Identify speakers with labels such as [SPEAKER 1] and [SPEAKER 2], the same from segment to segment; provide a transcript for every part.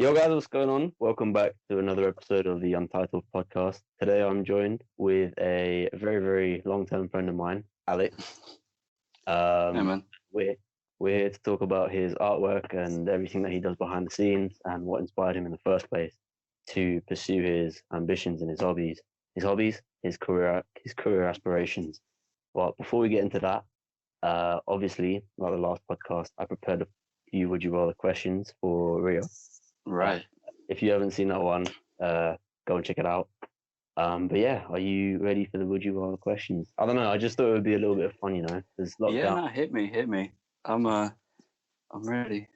[SPEAKER 1] Yo, guys, what's going on? Welcome back to another episode of the Untitled podcast. Today, I'm joined with a very, very long-term friend of mine, Alex.
[SPEAKER 2] Yeah, man.
[SPEAKER 1] We're we're here to talk about his artwork and everything that he does behind the scenes and what inspired him in the first place to pursue his ambitions and his career aspirations. But before we get into that, obviously, like the last podcast, I prepared a few would you rather questions for Rio.
[SPEAKER 2] Right.
[SPEAKER 1] If you haven't seen that one, go and check it out. But yeah, are you ready for the would you rather questions? I don't know. I just thought it would be a little bit of fun, There's
[SPEAKER 2] Yeah,
[SPEAKER 1] lockdown.
[SPEAKER 2] no, hit me. I'm ready.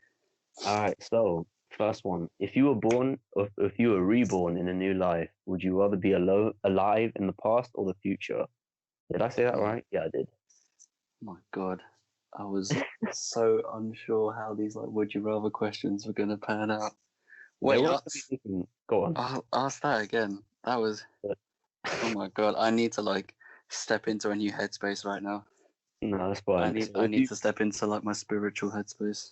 [SPEAKER 1] All right. So first one: if you were born, or if you were reborn in a new life, would you rather be alive in the past or the future? Did I say that
[SPEAKER 2] Oh
[SPEAKER 1] right? Yeah, I did.
[SPEAKER 2] my God. I was so unsure how these would you rather questions were gonna pan out.
[SPEAKER 1] They
[SPEAKER 2] Wait,
[SPEAKER 1] were thinking, go on.
[SPEAKER 2] I'll ask that again. That was oh my God. I need to step into a new headspace right now.
[SPEAKER 1] No, that's fine.
[SPEAKER 2] I need to step into my spiritual headspace.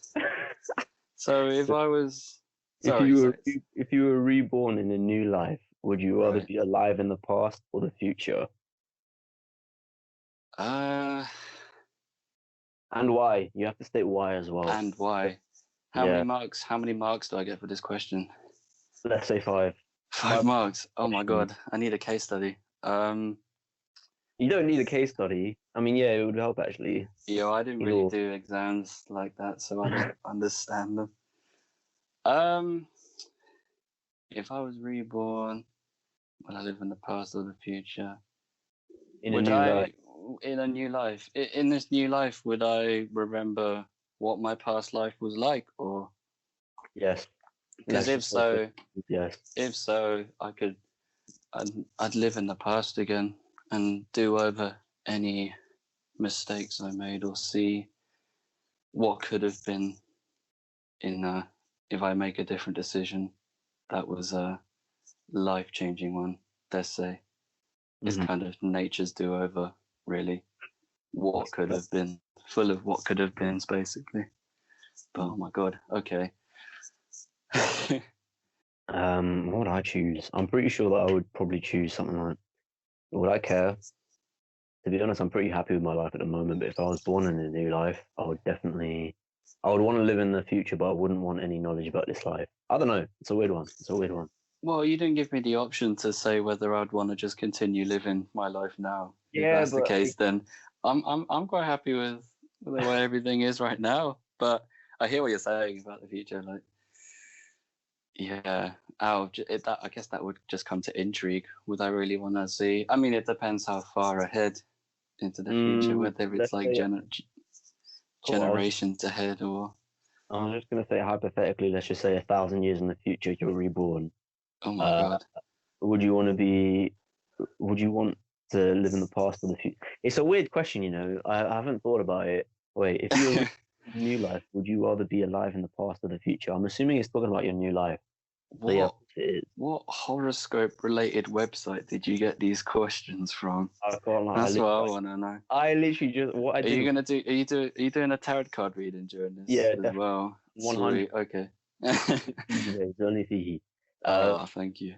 [SPEAKER 2] So if I was
[SPEAKER 1] if you were reborn in a new life, would you rather
[SPEAKER 2] Right.
[SPEAKER 1] be alive in the past or the future?
[SPEAKER 2] uh
[SPEAKER 1] And why? You have to state why as well.
[SPEAKER 2] and why? How
[SPEAKER 1] Yeah,
[SPEAKER 2] many marks do I get for this question?
[SPEAKER 1] let's say five.
[SPEAKER 2] 5 marks. Oh my
[SPEAKER 1] Questions.
[SPEAKER 2] God. I need a case study.
[SPEAKER 1] You don't need a case study. I mean, yeah, it would help actually.
[SPEAKER 2] I didn't
[SPEAKER 1] You
[SPEAKER 2] really
[SPEAKER 1] know,
[SPEAKER 2] do exams like that, so I don't understand them. Um, if I was reborn, would I live in the past or the future?
[SPEAKER 1] in a
[SPEAKER 2] Would
[SPEAKER 1] new
[SPEAKER 2] I,
[SPEAKER 1] life.
[SPEAKER 2] in a new life, in this new life, would I remember what my past life was like, or
[SPEAKER 1] Yes.
[SPEAKER 2] because
[SPEAKER 1] Let's just say yes.
[SPEAKER 2] if so, I'd live in the past again and do over any mistakes I made or see what could have been in if I make a different decision that was a life-changing one, let's say. It's
[SPEAKER 1] Mhm.
[SPEAKER 2] kind of nature's do-over, really. What could
[SPEAKER 1] That's-
[SPEAKER 2] have been, full of what could have been, basically. But oh my God, okay.
[SPEAKER 1] What would I choose? I'm pretty sure that I would probably choose something like. Would I care? To be honest, I'm pretty happy with my life at the moment. But if I was born in a new life, I would definitely. I would want to live in the future, but I wouldn't want any knowledge about this life. I don't know. It's a weird one. It's a weird one.
[SPEAKER 2] Well, you didn't give me the option to say whether I'd want to just continue living my life now. If
[SPEAKER 1] Yeah,
[SPEAKER 2] that's the
[SPEAKER 1] but
[SPEAKER 2] case, then I'm quite happy with the way everything is right now. But I hear what you're saying about the future. Yeah, I guess that would just come to intrigue. Would I really want to see? I mean, it depends how far ahead into the future, whether it's
[SPEAKER 1] let's say. Cool,
[SPEAKER 2] generations ahead or.
[SPEAKER 1] I was just gonna say hypothetically, let's just say 1,000 years in the future, you're reborn.
[SPEAKER 2] Oh my
[SPEAKER 1] Uh,
[SPEAKER 2] God.
[SPEAKER 1] would you want to be? Would you want to live in the past or the future? It's a weird question, I haven't thought about it. Wait, if you were in a new life, would you rather be alive in the past or the future? I'm assuming it's talking about your new life. So yeah,
[SPEAKER 2] What
[SPEAKER 1] it is.
[SPEAKER 2] what horoscope related website did you get these questions from?
[SPEAKER 1] I can't lie.
[SPEAKER 2] That's what I want to know.
[SPEAKER 1] I literally just what I
[SPEAKER 2] Are you
[SPEAKER 1] did.
[SPEAKER 2] gonna do? Are you doing a tarot card reading during this
[SPEAKER 1] Yeah,
[SPEAKER 2] as
[SPEAKER 1] definitely
[SPEAKER 2] well?
[SPEAKER 1] 100.
[SPEAKER 2] Sweet. Okay.
[SPEAKER 1] It's only Fiji.
[SPEAKER 2] Oh, thank you.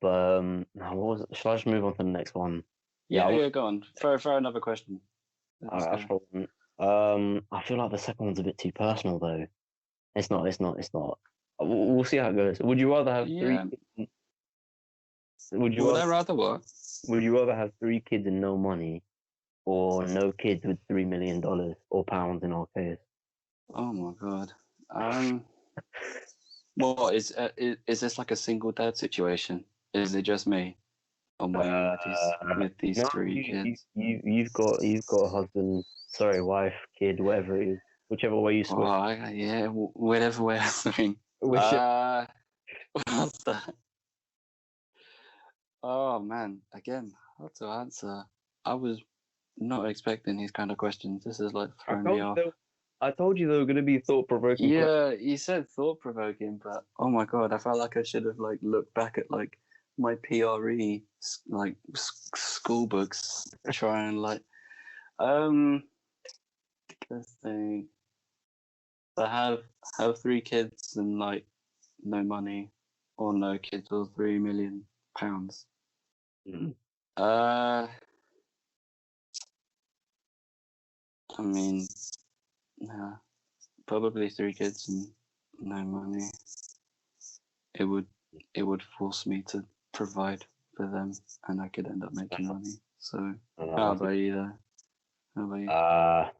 [SPEAKER 1] But no, what was it? Shall I just move on to the next one? Yeah,
[SPEAKER 2] Yeah, yeah. Go on. Throw another question. Let's
[SPEAKER 1] Alright, I'll
[SPEAKER 2] go.
[SPEAKER 1] throw one. I feel like the second one's a bit too personal though. It's not. It's not. It's not. We'll see how it goes. Would you rather have three?
[SPEAKER 2] Yeah.
[SPEAKER 1] Would you
[SPEAKER 2] Would I
[SPEAKER 1] rather?
[SPEAKER 2] rather what?
[SPEAKER 1] Would you rather have three kids and no money, or no kids with $3 million or pounds in our case?
[SPEAKER 2] Oh my God. What is this like a single dad situation? Is it just me on my own with these
[SPEAKER 1] No,
[SPEAKER 2] three kids?
[SPEAKER 1] you've got a husband, sorry, wife, kid, whatever it is, whichever way you
[SPEAKER 2] Oh,
[SPEAKER 1] swing.
[SPEAKER 2] yeah, whatever way I swing.
[SPEAKER 1] Which
[SPEAKER 2] What's that? Oh man, again, how to answer? I was not expecting these kind of questions. This is
[SPEAKER 1] I
[SPEAKER 2] throwing me
[SPEAKER 1] told you
[SPEAKER 2] off.
[SPEAKER 1] they, I told you they were going to be thought-provoking questions.
[SPEAKER 2] Yeah, you said thought provoking, but oh my God, I felt like I should have looked back at my PRE school books, try and um let's think. So have 3 kids and like no money, or no kids or £3 million.
[SPEAKER 1] Mm.
[SPEAKER 2] I mean, nah, probably 3 kids and no money. It would force me to provide for them, and I could end up making money. So, how about you there? How about you?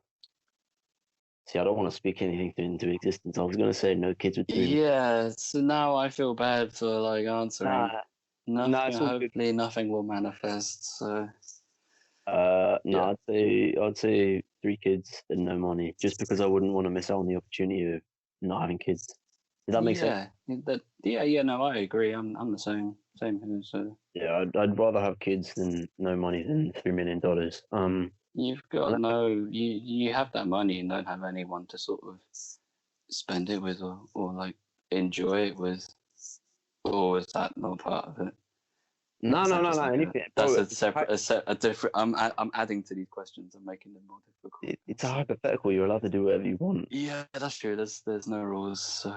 [SPEAKER 1] See, I don't want to speak anything into existence. I was going to say no kids with 3 million.
[SPEAKER 2] Yeah, so now I feel bad for like answering.
[SPEAKER 1] Nah, it's all good.
[SPEAKER 2] Hopefully nothing will manifest. So
[SPEAKER 1] No,
[SPEAKER 2] yeah.
[SPEAKER 1] I'd say 3 kids and no money, just because I wouldn't want to miss out on the opportunity of not having kids. Does that make sense?
[SPEAKER 2] No, I agree. I'm the same here. So
[SPEAKER 1] Yeah, I'd rather have kids than no money than $3 million.
[SPEAKER 2] you've got you have that money and don't have anyone to sort of spend it with, or like enjoy it with, or is that not part of it?
[SPEAKER 1] No, anything, bro.
[SPEAKER 2] That's a different. I'm adding to these questions. I'm making them more difficult.
[SPEAKER 1] It's a hypothetical. You're allowed to do whatever you want.
[SPEAKER 2] Yeah, that's true. There's no rules. So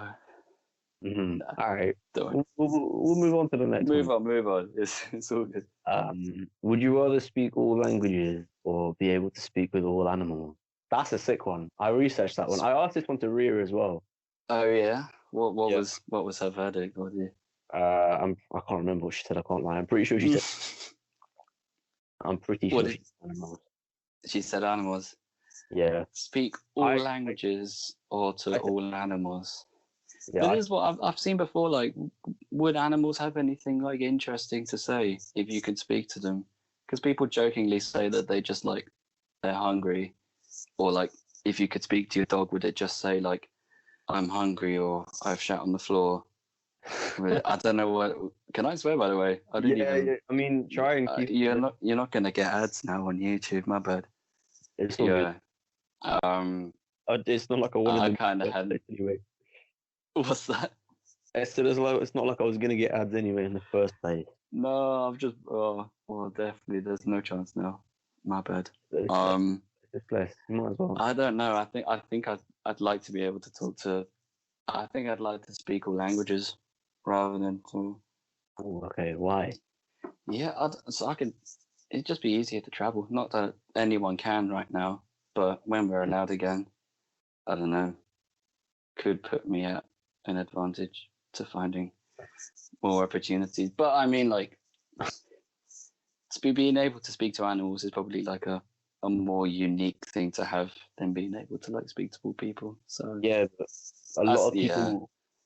[SPEAKER 1] All right,
[SPEAKER 2] don't
[SPEAKER 1] we'll move on to the next one.
[SPEAKER 2] Move on. It's all good.
[SPEAKER 1] Would you rather speak all languages or be able to speak with all animals? That's a sick one. I researched that one. I asked this one to Rhea as well.
[SPEAKER 2] Oh yeah. What
[SPEAKER 1] Yeah.
[SPEAKER 2] was her verdict? What did you?
[SPEAKER 1] I can't remember what she said. I can't lie. I'm pretty sure she said. I'm pretty sure she said animals.
[SPEAKER 2] She said animals.
[SPEAKER 1] Yeah.
[SPEAKER 2] Speak all languages or to all animals.
[SPEAKER 1] Yeah.
[SPEAKER 2] That is what I've seen before. Like, would animals have anything like interesting to say if you could speak to them? Because people jokingly say that they're hungry, or like if you could speak to your dog, would it just say like, "I'm hungry" or "I've shat on the floor"? I don't know what. Can I swear, by the way? I didn't even.
[SPEAKER 1] Yeah. I mean, try and keep.
[SPEAKER 2] You're not gonna get ads now on YouTube. My bad.
[SPEAKER 1] It's all good. It's not like I wanted.
[SPEAKER 2] I kind of had.
[SPEAKER 1] Anyway.
[SPEAKER 2] What's that?
[SPEAKER 1] It's not like I was gonna get ads anyway in the first place.
[SPEAKER 2] No, I'm just. Oh, well, definitely. There's no chance now. My bad.
[SPEAKER 1] It's less. You might as well.
[SPEAKER 2] I don't know. I think I'd like to be able to talk to. I think I'd like to speak all languages rather than to.
[SPEAKER 1] Oh, okay. Why?
[SPEAKER 2] Yeah, so I could. It'd just be easier to travel. Not that anyone can right now, but when we're allowed again, I don't know. Could put me at an advantage to finding more opportunities. But I mean, like, being able to speak to animals is probably like a more unique thing to have than being able to like speak to all people. So
[SPEAKER 1] yeah, but a lot of people. Yeah.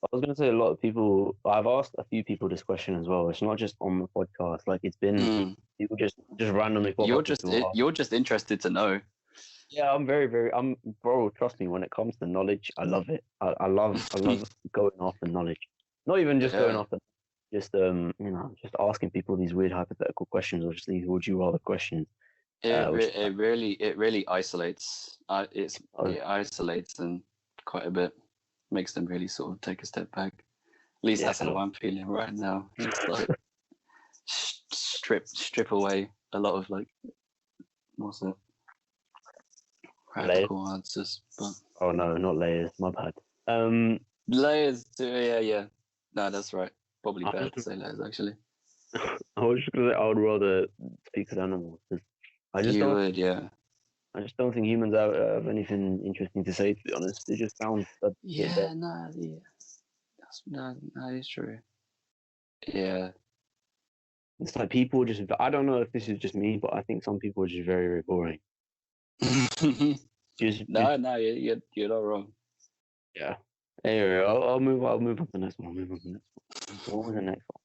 [SPEAKER 1] I was going to say a lot of people. I've asked a few people this question as well. It's not just on the podcast. Like it's been people just randomly.
[SPEAKER 2] You're just interested to know.
[SPEAKER 1] Yeah, I'm very. Bro. Trust me. When it comes to knowledge, I love it. I love going after knowledge. Not even just going after. Just just asking people these weird hypothetical questions or just these would you rather questions.
[SPEAKER 2] It really isolates. It isolates them quite a bit. Makes them really sort of take a step back. At least that's how I'm feeling right now. It's like strip away a lot of like what's it? Radical answers, but
[SPEAKER 1] oh no, not layers. My bad.
[SPEAKER 2] Layers. Yeah. No, that's right. Probably bad to say layers actually.
[SPEAKER 1] I was just gonna say I would rather speak with animals. I just don't think humans have anything interesting to say. To be honest, they just sound.
[SPEAKER 2] That is true. Yeah.
[SPEAKER 1] It's like people just. I don't know if this is just me, but I think some people are just very, very boring.
[SPEAKER 2] No, you're not wrong.
[SPEAKER 1] Yeah. Anyway, I'll move on to the next one. What was the next one?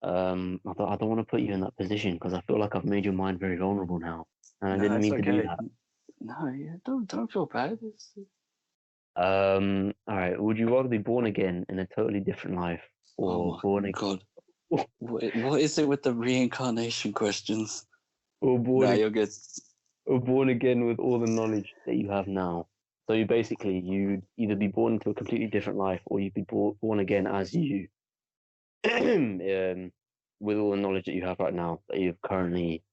[SPEAKER 1] I don't want to put you in that position because I feel like I've made your mind very vulnerable now, and I didn't mean to do that.
[SPEAKER 2] No, yeah, don't feel bad.
[SPEAKER 1] All right. Would you rather be born again in a totally different life, or born again?
[SPEAKER 2] God. What is it with the reincarnation questions?
[SPEAKER 1] Or
[SPEAKER 2] you're good.
[SPEAKER 1] Or born again with all the knowledge that you have now. So you'd either be born into a completely different life, or you'd be born again as you, with all the knowledge that you have right now that you've currently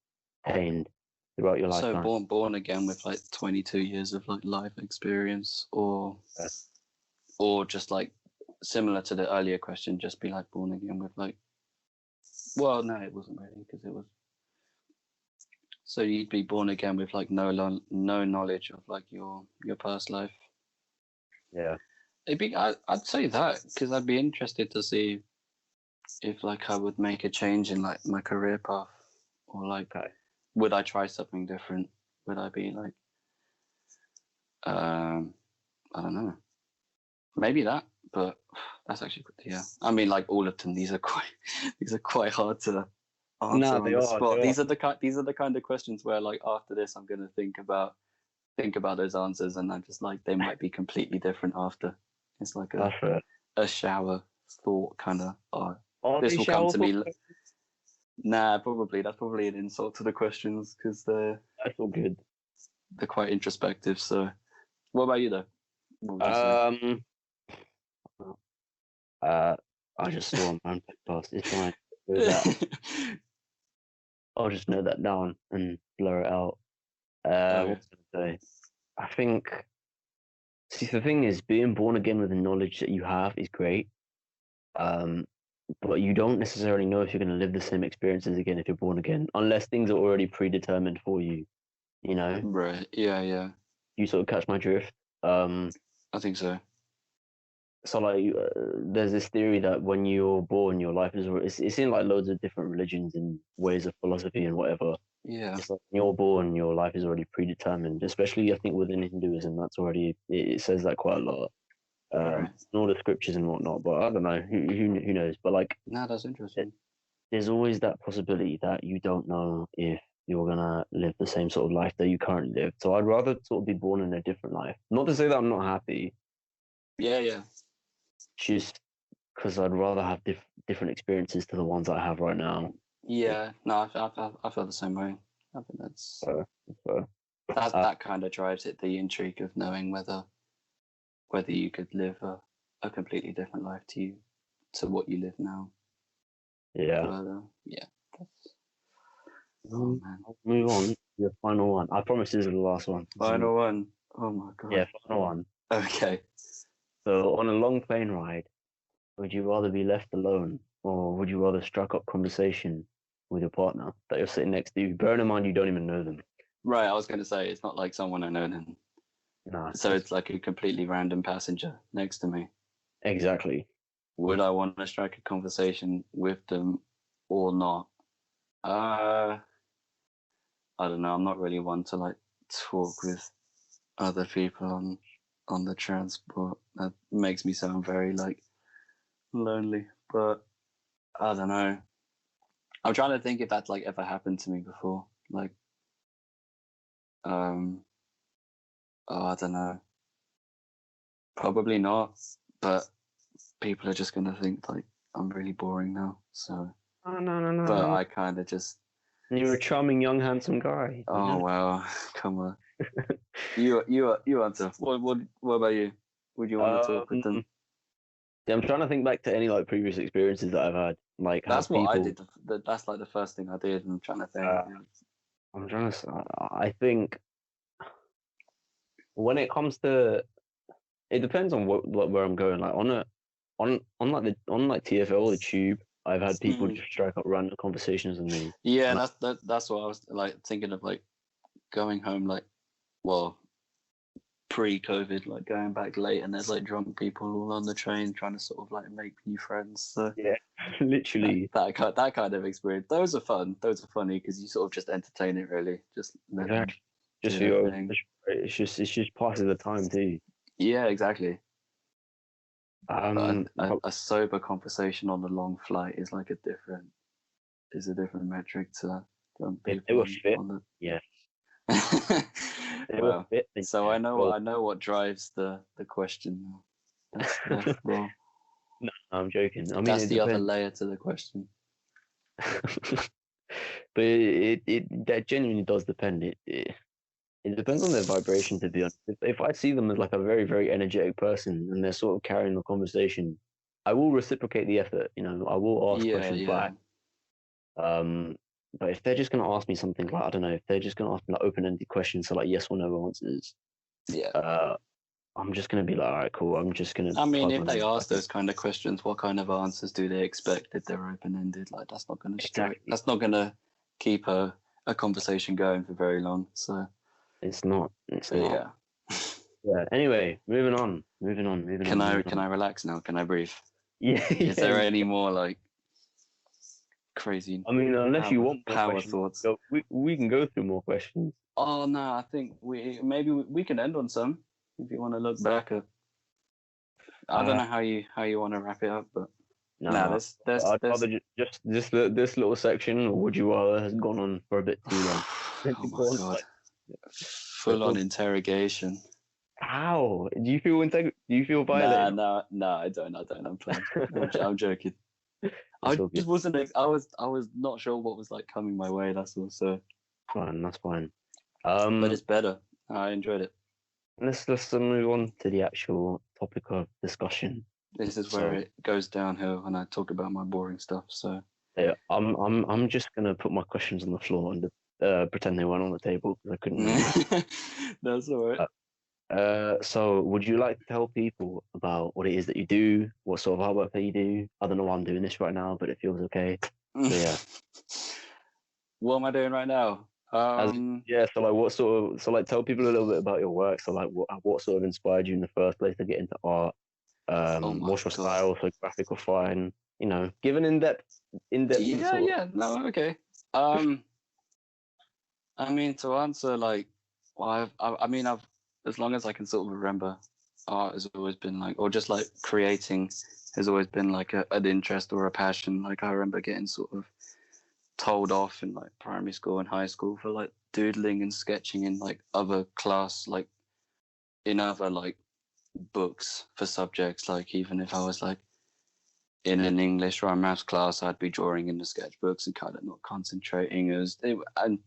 [SPEAKER 1] gained. throughout your
[SPEAKER 2] So
[SPEAKER 1] lifetime?
[SPEAKER 2] born again with like 22 years of like life experience,
[SPEAKER 1] Yeah.
[SPEAKER 2] or just like similar to the earlier question, just be like born again with like, well, no, it wasn't really because it was. So you'd be born again with like no knowledge of like your past life.
[SPEAKER 1] Yeah.
[SPEAKER 2] I'd say that because I'd be interested to see if like I would make a change in like my career path, or like
[SPEAKER 1] Okay.
[SPEAKER 2] would I try something different? Would I be like, I don't know, maybe that, but that's actually yeah. I mean, like all of them, these are quite hard to
[SPEAKER 1] No,
[SPEAKER 2] answer
[SPEAKER 1] they
[SPEAKER 2] on the
[SPEAKER 1] are.
[SPEAKER 2] spot.
[SPEAKER 1] They are.
[SPEAKER 2] These are the kind of questions where like after this, I'm gonna think about those answers, and I'm just like they might be completely different after. It's like
[SPEAKER 1] That's fair.
[SPEAKER 2] a shower thought kind of. Oh,
[SPEAKER 1] Are
[SPEAKER 2] this
[SPEAKER 1] they
[SPEAKER 2] will come
[SPEAKER 1] shower
[SPEAKER 2] to
[SPEAKER 1] thoughts?
[SPEAKER 2] me. Nah, probably that's probably an insult to the questions because
[SPEAKER 1] That's all good.
[SPEAKER 2] they're quite introspective. So, what about you though? What would you say?
[SPEAKER 1] Um. Uh. I just saw a man pass. It's fine. Do that. I'll just note that down and blur it out.
[SPEAKER 2] Okay.
[SPEAKER 1] What was I gonna say? I think. See, the thing is, being born again with the knowledge that you have is great. Um, but you don't necessarily know if you're going to live the same experiences again if you're born again, unless things are already predetermined for you. You know,
[SPEAKER 2] Right. Yeah. Yeah.
[SPEAKER 1] you sort of catch my drift. Um,
[SPEAKER 2] I think so.
[SPEAKER 1] so like, there's this theory that when you're born, your life is it's in like loads of different religions and ways of philosophy and whatever.
[SPEAKER 2] Yeah.
[SPEAKER 1] It's like when you're born, your life is already predetermined. Especially, I think within Hinduism, that's already it says that quite a lot.
[SPEAKER 2] Right.
[SPEAKER 1] In all the scriptures and whatnot. But I don't know who knows. But like,
[SPEAKER 2] No, that's interesting.
[SPEAKER 1] there's always that possibility that you don't know if you're gonna live the same sort of life that you currently live. So I'd rather sort of be born in a different life. Not to say that I'm not happy,
[SPEAKER 2] Yeah. Yeah.
[SPEAKER 1] just because I'd rather have different experiences to the ones I have right now.
[SPEAKER 2] Yeah. No, I feel the same way. I think
[SPEAKER 1] So, so
[SPEAKER 2] that kind of drives it, the intrigue of knowing whether you could live a completely different life to what you live now.
[SPEAKER 1] yeah.
[SPEAKER 2] But yeah, that's, oh man.
[SPEAKER 1] I'll move on to the final one. I promise this is the last one.
[SPEAKER 2] Final one. Oh my
[SPEAKER 1] Yeah,
[SPEAKER 2] god.
[SPEAKER 1] final one.
[SPEAKER 2] Okay.
[SPEAKER 1] So on a long plane ride, would you rather be left alone or would you rather strike up conversation with your partner that you're sitting next to you? Bearing in mind you don't even know them.
[SPEAKER 2] Right, I was going to say it's not like someone I know then.
[SPEAKER 1] Nah,
[SPEAKER 2] So it's like a completely random passenger next to me.
[SPEAKER 1] exactly.
[SPEAKER 2] Would I want to strike a conversation with them or not? I don't know. I'm not really one to like talk with other people on the transport. That makes me sound very like lonely. But I don't know. I'm trying to think if that's like ever happened to me before. Like, oh, I don't know. Probably not. But people are just gonna think like I'm really boring now. So,
[SPEAKER 1] Oh, no,
[SPEAKER 2] but
[SPEAKER 1] no.
[SPEAKER 2] I kind of just,
[SPEAKER 1] You're a charming, young, handsome guy. You
[SPEAKER 2] oh
[SPEAKER 1] know?
[SPEAKER 2] well, come on. You answer. What about you? Would you want to talk with them?
[SPEAKER 1] Yeah, I'm trying to think back to any like previous experiences that I've had. Like,
[SPEAKER 2] That's
[SPEAKER 1] have
[SPEAKER 2] what I
[SPEAKER 1] people.
[SPEAKER 2] did. That's like the first thing I did. And I'm trying to think.
[SPEAKER 1] Uh, I'm trying to. I think when it comes to, it depends on what where I'm going. Like on like TFL or the Tube, I've had people
[SPEAKER 2] Mm.
[SPEAKER 1] just strike up random conversations with me.
[SPEAKER 2] Yeah,
[SPEAKER 1] And
[SPEAKER 2] that's what I was like thinking of, like going home, like, well, pre-COVID, like going back late, and there's like drunk people all on the train trying to sort of like make new friends. So
[SPEAKER 1] yeah, literally,
[SPEAKER 2] that kind of experience, those are fun. Those are funny because you sort of just entertain it, really. Just let them
[SPEAKER 1] exactly. Just
[SPEAKER 2] do
[SPEAKER 1] for
[SPEAKER 2] their
[SPEAKER 1] your,
[SPEAKER 2] thing.
[SPEAKER 1] it's just passing the time too.
[SPEAKER 2] Yeah, exactly. But
[SPEAKER 1] But
[SPEAKER 2] a sober conversation on a long flight is like a different metric to drunk
[SPEAKER 1] if they
[SPEAKER 2] people
[SPEAKER 1] were fit,
[SPEAKER 2] on the.
[SPEAKER 1] yeah, they were
[SPEAKER 2] Well,
[SPEAKER 1] fit. Then
[SPEAKER 2] so
[SPEAKER 1] yeah, well,
[SPEAKER 2] I know what drives the question now. Well,
[SPEAKER 1] no, I'm joking. I mean,
[SPEAKER 2] that's
[SPEAKER 1] it
[SPEAKER 2] the other
[SPEAKER 1] depends.
[SPEAKER 2] layer to the question.
[SPEAKER 1] But that genuinely does depend. It depends on their vibration, to be honest. If I see them as like a very, very energetic person and they're sort of carrying the conversation, I will reciprocate the effort. You know, I will ask
[SPEAKER 2] Yeah,
[SPEAKER 1] questions
[SPEAKER 2] yeah,
[SPEAKER 1] back. Um, But if they're just gonna ask me something like, I don't know, if they're just gonna ask me like open-ended questions, so like yes or no answers,
[SPEAKER 2] Yeah.
[SPEAKER 1] I'm just gonna be like, all right, cool. I'm just gonna
[SPEAKER 2] I mean,
[SPEAKER 1] type
[SPEAKER 2] if
[SPEAKER 1] my
[SPEAKER 2] they
[SPEAKER 1] name.
[SPEAKER 2] ask those kind of questions, what kind of answers do they expect if they're open-ended? Like, that's not going to
[SPEAKER 1] Exactly.
[SPEAKER 2] That's not going to keep a conversation going for very long. So,
[SPEAKER 1] It's not. It's
[SPEAKER 2] but
[SPEAKER 1] not.
[SPEAKER 2] yeah.
[SPEAKER 1] Yeah. Anyway, moving on.
[SPEAKER 2] Can I relax now? Can I breathe?
[SPEAKER 1] Yeah.
[SPEAKER 2] Is there any more like crazy
[SPEAKER 1] I mean, unless you want more
[SPEAKER 2] power
[SPEAKER 1] questions,
[SPEAKER 2] thoughts?
[SPEAKER 1] we can go through more questions.
[SPEAKER 2] Oh no, I think we can end on some if you want to look back at. I don't know how you want to wrap it up, but
[SPEAKER 1] No, I'd
[SPEAKER 2] there's
[SPEAKER 1] rather just this little section, or would you rather has gone on for a bit too long?
[SPEAKER 2] oh my god, full on interrogation.
[SPEAKER 1] How do you feel? Do you feel
[SPEAKER 2] Nah,
[SPEAKER 1] violated?
[SPEAKER 2] I don't. I'm playing. I'm joking.
[SPEAKER 1] It's
[SPEAKER 2] I
[SPEAKER 1] all
[SPEAKER 2] just
[SPEAKER 1] good.
[SPEAKER 2] wasn't. I was not sure what was like coming my way. That's all. So,
[SPEAKER 1] Fine, that's fine.
[SPEAKER 2] but it's better. I enjoyed it.
[SPEAKER 1] Let's move on to the actual topic of discussion.
[SPEAKER 2] This is where
[SPEAKER 1] So
[SPEAKER 2] it goes downhill when I talk about my boring stuff. So,
[SPEAKER 1] yeah, I'm just gonna put my questions on the floor and pretend they weren't on the table because I couldn't remember.
[SPEAKER 2] that's all right.
[SPEAKER 1] So would you like to tell people about what it is that you do, what sort of artwork that you do? I don't know why I'm doing this right now, but it feels okay. So yeah.
[SPEAKER 2] What am I doing right now?
[SPEAKER 1] Yeah, so like tell people a little bit about your work. So like what sort of inspired you in the first place to get into art?
[SPEAKER 2] Oh my
[SPEAKER 1] What's your
[SPEAKER 2] god.
[SPEAKER 1] style? So graphic or fine, give an in-depth
[SPEAKER 2] Yeah,
[SPEAKER 1] sort of.
[SPEAKER 2] yeah. No, okay. I mean, to answer like, well, I've as long as I can sort of remember, art has always been like, or just like creating has always been like an interest or a passion. Like I remember getting sort of told off in like primary school and high school for like doodling and sketching in like other class, like in other like books for subjects. Like even if I was like in an English or a maths class, I'd be drawing in the sketchbooks and kind of not concentrating. And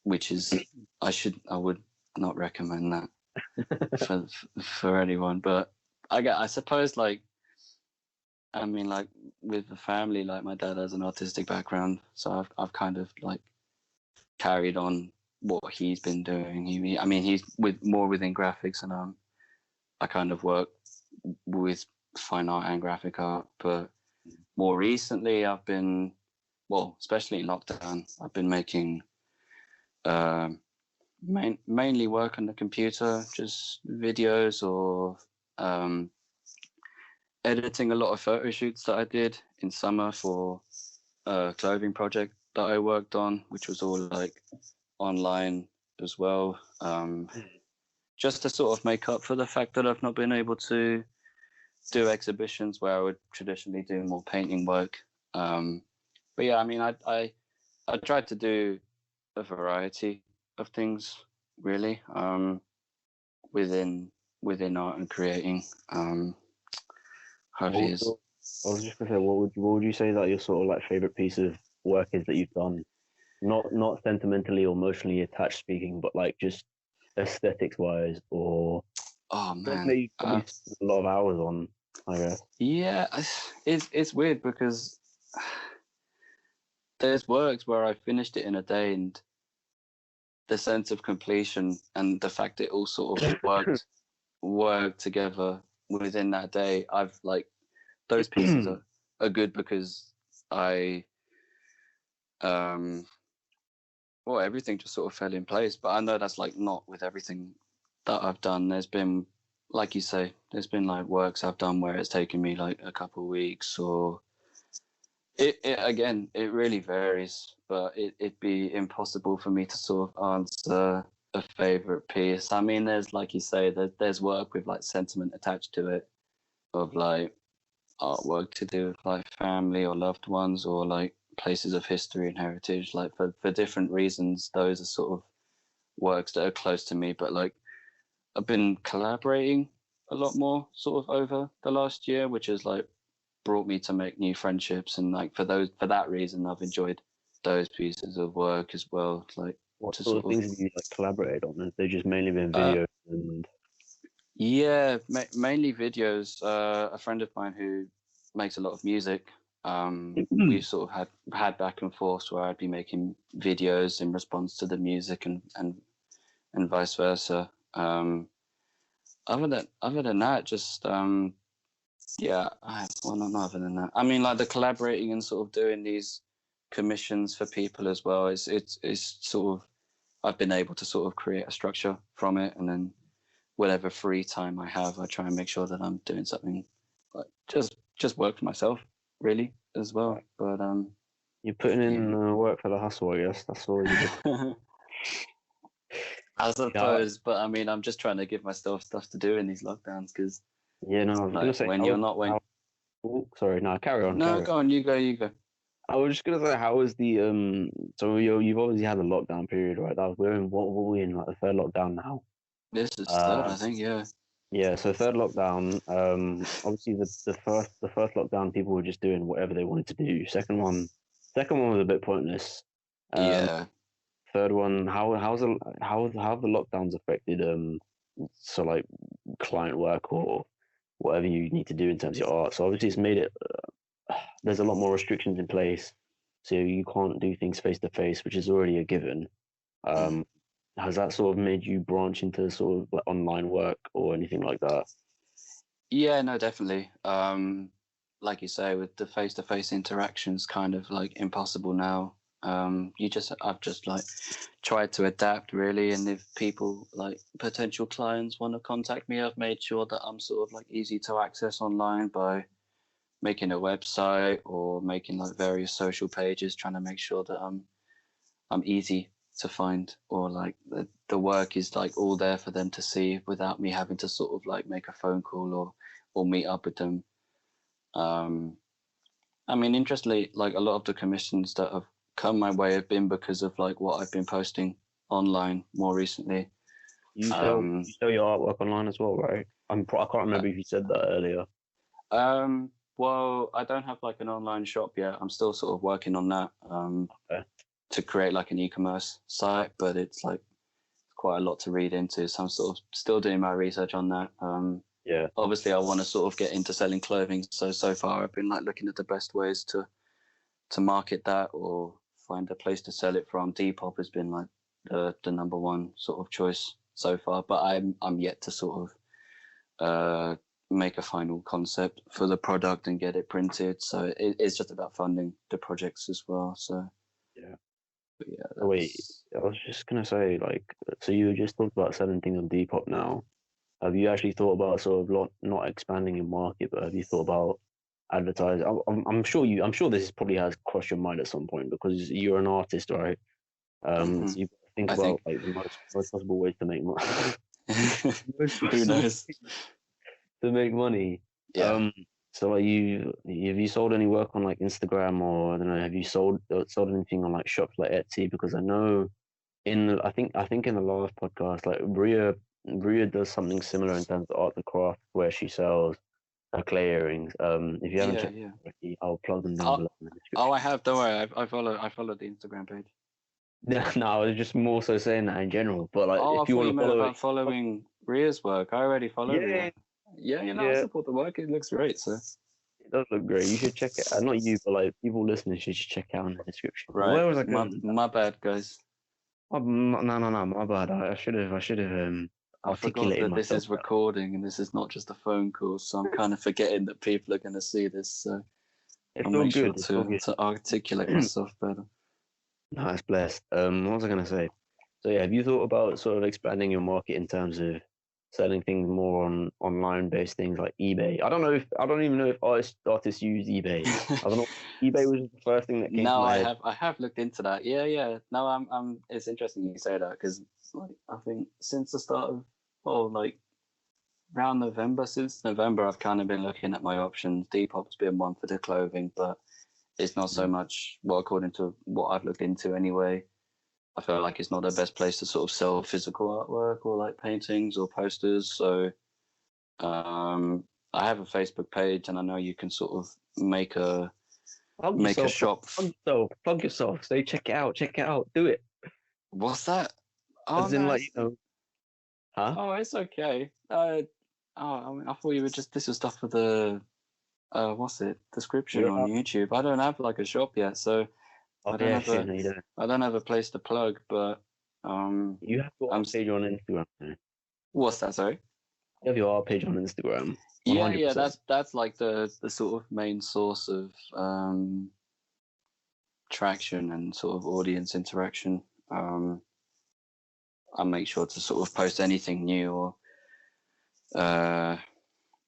[SPEAKER 2] which is I would not recommend that for anyone. But I suppose like I mean like with the family, like my dad has an artistic background, so I've kind of like carried on what he's been doing. I mean he's more within graphics, and I kind of work with fine art and graphic art. But more recently, I've been especially in lockdown, I've been making. Mainly work on the computer, just videos or editing a lot of photo shoots that I did in summer for a clothing project that I worked on, which was all like online as well. Just to sort of make up for the fact that I've not been able to do exhibitions where I would traditionally do more painting work. But yeah, I mean, I tried to do a variety of things really within art and creating.
[SPEAKER 1] What
[SPEAKER 2] Hopefully
[SPEAKER 1] was
[SPEAKER 2] is
[SPEAKER 1] I was just gonna say, what would you say that your sort of like favorite piece of work is that you've done? Not sentimentally or emotionally attached speaking, but like just aesthetics wise, or
[SPEAKER 2] oh
[SPEAKER 1] something
[SPEAKER 2] man,
[SPEAKER 1] that you probably spent a lot of hours on, I guess.
[SPEAKER 2] yeah, it's weird because there's works where I finished it in a day, and the sense of completion and the fact it all sort of worked together within that day. I've like those pieces are good because I everything just sort of fell in place. But I know that's like not with everything that I've done. There's been, like you say, there's been like works I've done where it's taken me like a couple of weeks, or it really varies. But it'd be impossible for me to sort of answer a favorite piece. I mean, there's like you say, there's work with like sentiment attached to it, of like artwork to do with like family or loved ones, or like places of history and heritage, like for different reasons. Those are sort of works that are close to me. But like I've been collaborating a lot more sort of over the last year, which has like brought me to make new friendships, and like for that reason I've enjoyed those pieces of work as well. Like
[SPEAKER 1] What
[SPEAKER 2] to
[SPEAKER 1] sort
[SPEAKER 2] sort
[SPEAKER 1] of
[SPEAKER 2] of
[SPEAKER 1] things have you like collaborated on? Have they just mainly been
[SPEAKER 2] uh
[SPEAKER 1] videos and
[SPEAKER 2] yeah, mainly videos. A friend of mine who makes a lot of music, We sort of had back and forth where I'd be making videos in response to the music and vice versa. Other than that, just yeah, well, not other than that. I mean, like the collaborating and sort of doing these commissions for people as well. It's sort of, I've been able to sort of create a structure from it, and then whatever free time I have, I try and make sure that I'm doing something like just work for myself, really, as well. But
[SPEAKER 1] You're putting in
[SPEAKER 2] yeah.
[SPEAKER 1] work for the hustle, I guess. That's all you do.
[SPEAKER 2] I
[SPEAKER 1] Yeah,
[SPEAKER 2] suppose, but I mean, I'm just trying to give myself stuff to do in these lockdowns because,
[SPEAKER 1] yeah. No, I was gonna
[SPEAKER 2] like,
[SPEAKER 1] say,
[SPEAKER 2] when you're not when.
[SPEAKER 1] oh, sorry, no, carry on,
[SPEAKER 2] No,
[SPEAKER 1] carry on.
[SPEAKER 2] go on, you go, you go.
[SPEAKER 1] I was just gonna say, how was the So you've obviously had a lockdown period, right? We're in what were we in, like the third lockdown now?
[SPEAKER 2] This is third,
[SPEAKER 1] Uh,
[SPEAKER 2] I think. Yeah.
[SPEAKER 1] yeah. So third lockdown. Obviously the first lockdown, people were just doing whatever they wanted to do. Second one was a bit pointless. Um,
[SPEAKER 2] Yeah.
[SPEAKER 1] third one, how have the lockdowns affected so like client work or whatever you need to do in terms of your art? So obviously it's made it. There's a lot more restrictions in place, so you can't do things face to face, which is already a given.
[SPEAKER 2] Mm.
[SPEAKER 1] Um, has that sort of made you branch into sort of like online work or anything like that?
[SPEAKER 2] Yeah, no, definitely. Like you say, with the face-to-face interactions, kind of like impossible now. I've just like tried to adapt really, and if people like potential clients want to contact me, I've made sure that I'm sort of like easy to access online by making a website or making like various social pages, trying to make sure that I'm easy to find, or like the work is like all there for them to see without me having to sort of like make a phone call or meet up with them. Um, I mean, interestingly, like a lot of the commissions that have come my way have been because of like what I've been posting online more recently.
[SPEAKER 1] You sell
[SPEAKER 2] Um,
[SPEAKER 1] you sell your artwork online as well, right? I can't remember if you said that earlier.
[SPEAKER 2] well, I don't have like an online shop yet. I'm still sort of working on that
[SPEAKER 1] Okay.
[SPEAKER 2] to create like an e-commerce site, but it's like quite a lot to read into. So I'm sort of still doing my research on that.
[SPEAKER 1] Yeah.
[SPEAKER 2] Obviously, I want to sort of get into selling clothing. So far, I've been like looking at the best ways to market that or find a place to sell it from. Depop has been like the number one sort of choice so far, but I'm yet to sort of make a final concept for the product and get it printed. So it's just about funding the projects as well. So
[SPEAKER 1] Yeah.
[SPEAKER 2] but yeah,
[SPEAKER 1] Oh, wait,
[SPEAKER 2] that's.
[SPEAKER 1] I was just gonna say, like, so you just talked about selling things on Depop now. Have you actually thought about sort of not expanding your market, but have you thought about advertising? I'm sure this probably has crossed your mind at some point because you're an artist, right?
[SPEAKER 2] Mhm.
[SPEAKER 1] So you think
[SPEAKER 2] I
[SPEAKER 1] about
[SPEAKER 2] think.
[SPEAKER 1] like the most possible ways to make money. Most
[SPEAKER 2] Who
[SPEAKER 1] possible
[SPEAKER 2] knows?
[SPEAKER 1] to make money.
[SPEAKER 2] Yeah.
[SPEAKER 1] Um, so are have you sold any work on like Instagram or I don't know, have you sold anything on like shops like Etsy? Because I know I think in the last podcast, like Bria does something similar in terms of art to craft where she sells her clay earrings. If you haven't
[SPEAKER 2] Yeah,
[SPEAKER 1] checked
[SPEAKER 2] yeah.
[SPEAKER 1] it already, I'll plug them down
[SPEAKER 2] Oh,
[SPEAKER 1] below in the
[SPEAKER 2] oh,
[SPEAKER 1] description.
[SPEAKER 2] I have. Don't worry. I followed the Instagram page.
[SPEAKER 1] No, I was just more so saying that in general. But like,
[SPEAKER 2] Oh, I
[SPEAKER 1] if you
[SPEAKER 2] thought
[SPEAKER 1] want
[SPEAKER 2] you
[SPEAKER 1] to
[SPEAKER 2] meant
[SPEAKER 1] follow it,
[SPEAKER 2] about following Ria's work. I already follow Ria.
[SPEAKER 1] yeah,
[SPEAKER 2] Yeah, I
[SPEAKER 1] yeah,
[SPEAKER 2] support the work. It looks great. So
[SPEAKER 1] it does look great. You should check it. Not you, but like people listening should just check it out in the description.
[SPEAKER 2] right.
[SPEAKER 1] Where was I
[SPEAKER 2] My
[SPEAKER 1] going with that?
[SPEAKER 2] my bad, guys.
[SPEAKER 1] Oh, no, my bad. I should have
[SPEAKER 2] I forgot
[SPEAKER 1] articulated
[SPEAKER 2] that this
[SPEAKER 1] myself
[SPEAKER 2] is
[SPEAKER 1] better.
[SPEAKER 2] recording and this is not just a phone call. So I'm kind of forgetting that people are going to see this. So
[SPEAKER 1] It's
[SPEAKER 2] I'll
[SPEAKER 1] all
[SPEAKER 2] make sure
[SPEAKER 1] good. It's all
[SPEAKER 2] to articulate
[SPEAKER 1] good.
[SPEAKER 2] myself better.
[SPEAKER 1] Nice, blessed. What was I gonna say? So yeah, have you thought about sort of expanding your market in terms of selling things more on online based things like eBay? I don't even know if artists use eBay. I don't know. eBay was the first thing that came to
[SPEAKER 2] No,
[SPEAKER 1] my
[SPEAKER 2] I
[SPEAKER 1] head.
[SPEAKER 2] have looked into that. Yeah, yeah. No, I'm. It's interesting you say that because like I think since the start of like around November, since November, I've kind of been looking at my options. Depop's been one for the clothing, but it's not so
[SPEAKER 1] Mm.
[SPEAKER 2] much. Well, according to what I've looked into anyway, I feel like it's not the best place to sort of sell physical artwork or like paintings or posters. So um, I have a Facebook page, and I know you can sort of make a
[SPEAKER 1] Plug
[SPEAKER 2] make a
[SPEAKER 1] yourself,
[SPEAKER 2] shop.
[SPEAKER 1] plug yourself, plug yourself. Say check it out, do it.
[SPEAKER 2] What's that? Oh
[SPEAKER 1] As in
[SPEAKER 2] no,
[SPEAKER 1] like huh?
[SPEAKER 2] it's okay. Oh, I thought you were just this was stuff for what's it, description
[SPEAKER 1] Yeah.
[SPEAKER 2] on YouTube. I don't have like a shop yet, so
[SPEAKER 1] Oh
[SPEAKER 2] I don't
[SPEAKER 1] yeah,
[SPEAKER 2] have
[SPEAKER 1] shit.
[SPEAKER 2] a
[SPEAKER 1] No, you don't.
[SPEAKER 2] I don't have a place to plug. But
[SPEAKER 1] You have your
[SPEAKER 2] I'm
[SPEAKER 1] art page on Instagram. Man.
[SPEAKER 2] what's that? Sorry.
[SPEAKER 1] You have your art page on Instagram.
[SPEAKER 2] Yeah,
[SPEAKER 1] 100%.
[SPEAKER 2] that's like the sort of main source of traction and sort of audience interaction. I make sure to sort of post anything new or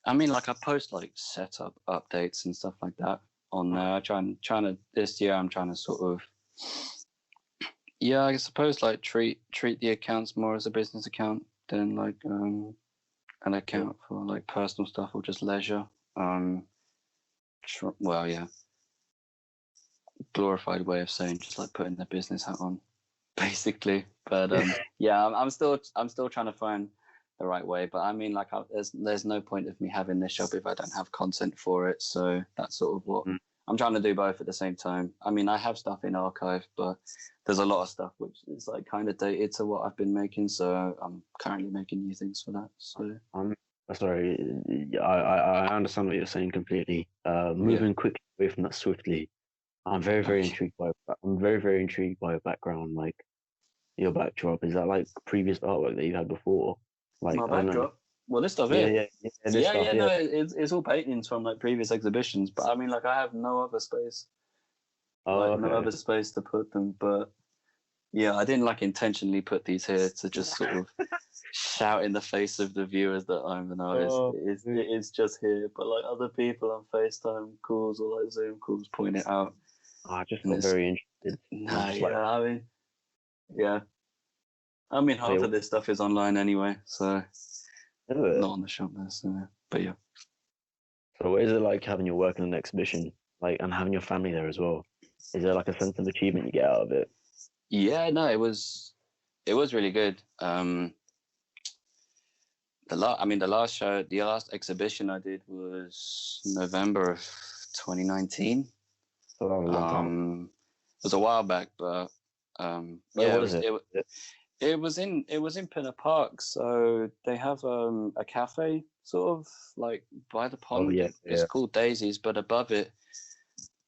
[SPEAKER 2] I mean, like I post like setup updates and stuff like that on there. Trying to this year. I'm trying to sort of I suppose like treat the accounts more as a business account than like an account for like personal stuff or just leisure. Well, yeah, glorified way of saying just like putting the business hat on, basically. But yeah, I'm still trying to find the right way. But I mean, like, there's no point of me having this shop if I don't have content for it. So that's sort of what I'm trying to do, both at the same time. I mean, I have stuff in archive, but there's a lot of stuff which is like kind of dated to what I've been making. So I'm currently making new things for that. So
[SPEAKER 1] I'm sorry. I understand what you're saying completely. Moving quickly away from that swiftly. I'm very, very
[SPEAKER 2] okay.
[SPEAKER 1] intrigued by. I'm very, very intrigued by your background. Like your backdrop. Is that like previous artwork that you had before? Like
[SPEAKER 2] My
[SPEAKER 1] I don't know.
[SPEAKER 2] backdrop. Well, this stuff
[SPEAKER 1] Yeah,
[SPEAKER 2] here.
[SPEAKER 1] yeah, yeah. This stuff.
[SPEAKER 2] No,
[SPEAKER 1] Yeah.
[SPEAKER 2] it's all paintings from like previous exhibitions. But I mean, like, I have no other space,
[SPEAKER 1] Oh,
[SPEAKER 2] like no
[SPEAKER 1] okay.
[SPEAKER 2] other space to put them. But yeah, I didn't like intentionally put these here to just sort of shout in the face of the viewers that I'm an artist.
[SPEAKER 1] Oh,
[SPEAKER 2] It is just here. But like other people on FaceTime calls or like Zoom calls point it out,
[SPEAKER 1] I just
[SPEAKER 2] and
[SPEAKER 1] got
[SPEAKER 2] it's
[SPEAKER 1] very interested. I'm
[SPEAKER 2] nah,
[SPEAKER 1] just like,
[SPEAKER 2] yeah. I mean,
[SPEAKER 1] wait,
[SPEAKER 2] half of this stuff is online anyway, so
[SPEAKER 1] what is it?
[SPEAKER 2] not on the shop there. So, but yeah.
[SPEAKER 1] So what is it like having your work in an exhibition, like, and having your family there as well? Is there like a sense of achievement you get out of it?
[SPEAKER 2] Yeah, no, it was really good. The last exhibition I did was November of 2019.
[SPEAKER 1] So that was a long time.
[SPEAKER 2] It was a while back, but
[SPEAKER 1] Where
[SPEAKER 2] yeah,
[SPEAKER 1] was it?
[SPEAKER 2] it was in Pinner Park. So they have a cafe sort of like by the
[SPEAKER 1] Oh
[SPEAKER 2] pond.
[SPEAKER 1] yeah,
[SPEAKER 2] It's
[SPEAKER 1] yeah.
[SPEAKER 2] called Daisies, but above it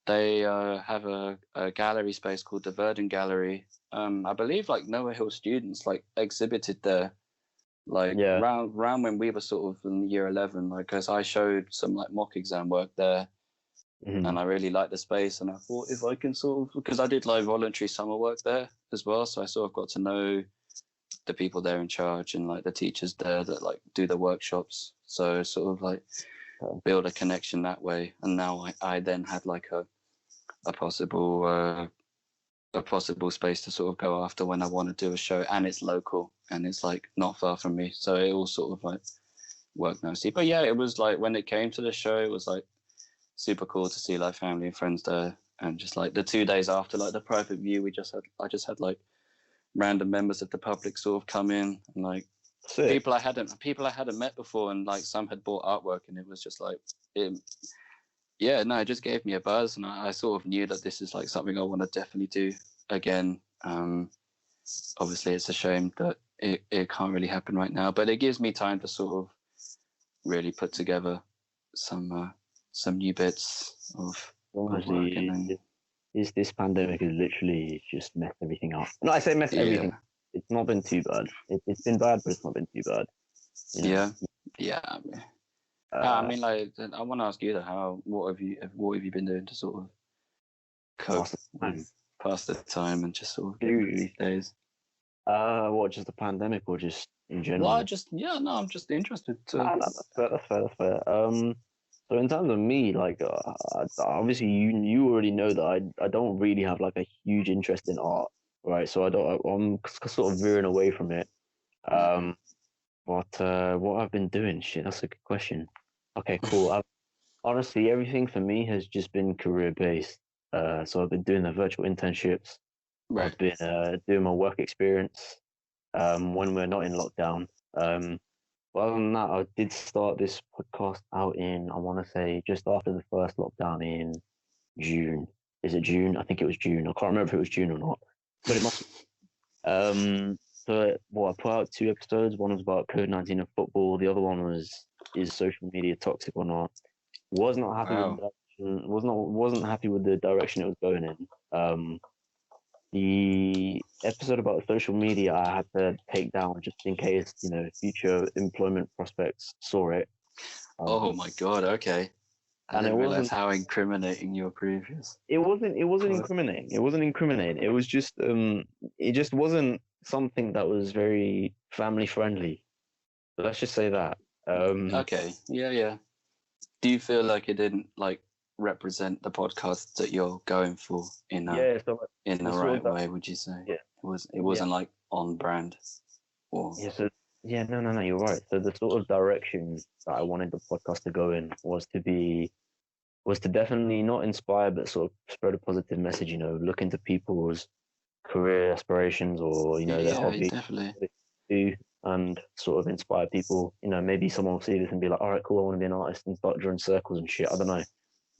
[SPEAKER 2] they have a gallery space called the Verdon Gallery. I believe like Noah Hill students like exhibited there like
[SPEAKER 1] Yeah.
[SPEAKER 2] round when we were sort of in year 11, like, because I showed some like mock exam work there
[SPEAKER 1] Mhm.
[SPEAKER 2] and I really liked the space, and I thought if I can sort of, because I did like voluntary summer work there as well, so I sort of got to know the people there in charge and like the teachers there that like do the workshops, so sort of like
[SPEAKER 1] Okay.
[SPEAKER 2] build a connection that way. And now I then had like a possible a possible space to sort of go after when I want to do a show, and it's local and it's like not far from me, so it all sort of like worked nicely. But yeah, it was like when it came to the show, it was like super cool to see like family and friends there, and just like the 2 days after like the private view, I just had like random members of the public sort of come in, and like
[SPEAKER 1] Sick.
[SPEAKER 2] people I hadn't met before, and like some had bought artwork, and it was just like yeah, no, it just gave me a buzz, and I sort of knew that this is like something I want to definitely do again. Obviously, it's a shame that it can't really happen right now, but it gives me time to sort of really put together some new bits of work, and
[SPEAKER 1] Honestly,
[SPEAKER 2] then
[SPEAKER 1] this pandemic has literally just messed everything up. No, I say messed everything.
[SPEAKER 2] yeah,
[SPEAKER 1] It's not been too bad. It's been bad, but it's not been too bad. You know.
[SPEAKER 2] yeah, yeah. I
[SPEAKER 1] Uh,
[SPEAKER 2] mean, like, I want to ask you that, what have you been doing to sort of cope
[SPEAKER 1] Past the time.
[SPEAKER 2] with pass the time and just sort of get through
[SPEAKER 1] Dude,
[SPEAKER 2] these days?
[SPEAKER 1] what, just the pandemic or just in
[SPEAKER 2] Well,
[SPEAKER 1] general?
[SPEAKER 2] I'm just interested to.
[SPEAKER 1] Nah, that's fair. That's fair. That's fair. So in terms of me, like, obviously you already know that I don't really have like a huge interest in art, right? So sort of veering away from it. Um, what I've been doing, shit, that's a good question. Okay, cool. Honestly, everything for me has just been career based. So I've been doing the virtual internships.
[SPEAKER 2] Right.
[SPEAKER 1] I've been doing my work experience when we're not in lockdown. Well, other than that, I did start this podcast out in, I want to say, just after the first lockdown in June. Is it June? I think it was June. I can't remember if it was June or not, but it must. So I put out 2 episodes. One was about COVID-19 and football. The other one was, is social media toxic or not? Was not happy with the
[SPEAKER 2] Wow.
[SPEAKER 1] direction. Wasn't happy with the direction it was going in. The episode about social media I had to take down just in case, future employment prospects saw it.
[SPEAKER 2] Oh
[SPEAKER 1] Um,
[SPEAKER 2] my God. Okay. I
[SPEAKER 1] and
[SPEAKER 2] didn't realize how incriminating your previous.
[SPEAKER 1] it wasn't
[SPEAKER 2] Was.
[SPEAKER 1] incriminating. It wasn't incriminating. It was just it just wasn't something that was very family friendly. Let's just say that.
[SPEAKER 2] Okay. Yeah. Yeah. Do you feel like it didn't like represent the podcast that you're going for
[SPEAKER 1] Yeah, so like,
[SPEAKER 2] in the
[SPEAKER 1] the sort
[SPEAKER 2] right
[SPEAKER 1] of that,
[SPEAKER 2] way? Would you say
[SPEAKER 1] yeah,
[SPEAKER 2] it
[SPEAKER 1] yeah,
[SPEAKER 2] wasn't like on brand or
[SPEAKER 1] yeah. So yeah, no, you're right. So the sort of direction that I wanted the podcast to go in was to definitely not inspire, but sort of spread a positive message. Look into people's career aspirations or their
[SPEAKER 2] yeah,
[SPEAKER 1] hobby,
[SPEAKER 2] definitely.
[SPEAKER 1] what they do, and sort of inspire people. Maybe someone will see this and be like, "All right, cool, I want to be an artist," and start drawing circles and shit. I don't know.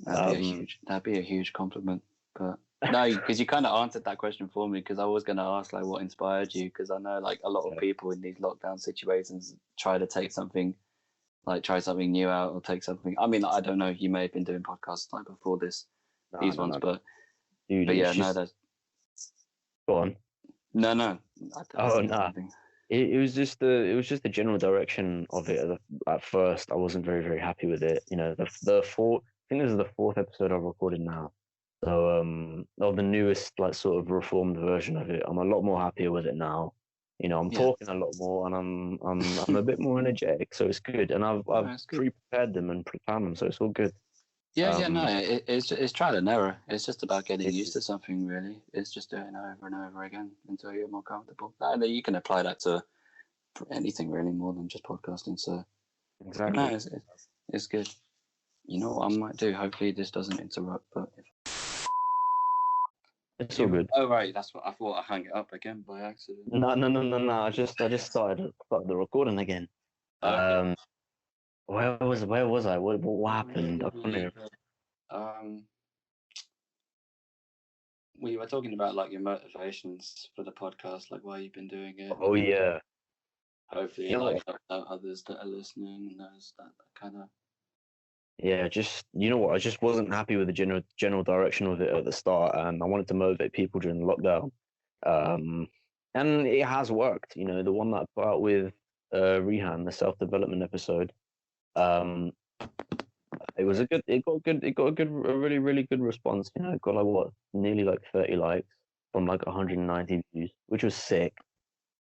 [SPEAKER 2] That'd be a huge compliment. But no, because you kind of answered that question for me. Because I was going to ask like what inspired you. Because I know like a lot of
[SPEAKER 1] Yeah.
[SPEAKER 2] people in these lockdown situations try to take something like try something new out or take something. I mean, I don't know. You may have been doing podcasts like before these ones,
[SPEAKER 1] No, dude,
[SPEAKER 2] but
[SPEAKER 1] it's
[SPEAKER 2] yeah, no,
[SPEAKER 1] just
[SPEAKER 2] that's
[SPEAKER 1] go on.
[SPEAKER 2] no. I
[SPEAKER 1] Oh
[SPEAKER 2] said
[SPEAKER 1] no,
[SPEAKER 2] something.
[SPEAKER 1] it was just the general direction of it. At first, I wasn't very happy with it. The fourth. I think this is the fourth episode I've recorded now. So of the newest like sort of reformed version of it, I'm a lot more happier with it now. I'm
[SPEAKER 2] Yeah,
[SPEAKER 1] talking a lot more, and I'm a bit more energetic, so it's good. And
[SPEAKER 2] no,
[SPEAKER 1] I've
[SPEAKER 2] that's good.
[SPEAKER 1] pre-prepared them and pre-planned them, so it's all good.
[SPEAKER 2] Yeah, no,
[SPEAKER 1] Um,
[SPEAKER 2] it's trial and error. It's just about getting
[SPEAKER 1] it,
[SPEAKER 2] used to something, really. It's just doing it over and over again until you're more comfortable. And you can apply that to anything really more than just podcasting. So, but no,
[SPEAKER 1] exactly.
[SPEAKER 2] it's good. You know what I might do? Hopefully this doesn't interrupt. But if
[SPEAKER 1] It's all
[SPEAKER 2] you,
[SPEAKER 1] good.
[SPEAKER 2] oh right, that's what I thought. I hung it up again by accident.
[SPEAKER 1] No. I just started the recording again.
[SPEAKER 2] Okay.
[SPEAKER 1] Um, where was I? What happened? I can't even.
[SPEAKER 2] Um, we were talking about like your motivations for the podcast, like why you've been doing it,
[SPEAKER 1] Oh
[SPEAKER 2] and
[SPEAKER 1] yeah.
[SPEAKER 2] hopefully
[SPEAKER 1] You
[SPEAKER 2] it
[SPEAKER 1] know
[SPEAKER 2] like
[SPEAKER 1] what?
[SPEAKER 2] helps out others that are listening and those that kind of.
[SPEAKER 1] Yeah, just you know what? I just wasn't happy with the general direction of it at the start, and I wanted to motivate people during the lockdown. Um, and it has worked. The one that I put out with Rehan, the self-development episode. Um, it was a good. A really good response. It got like what, nearly like 30 likes from like 190 views, which was sick.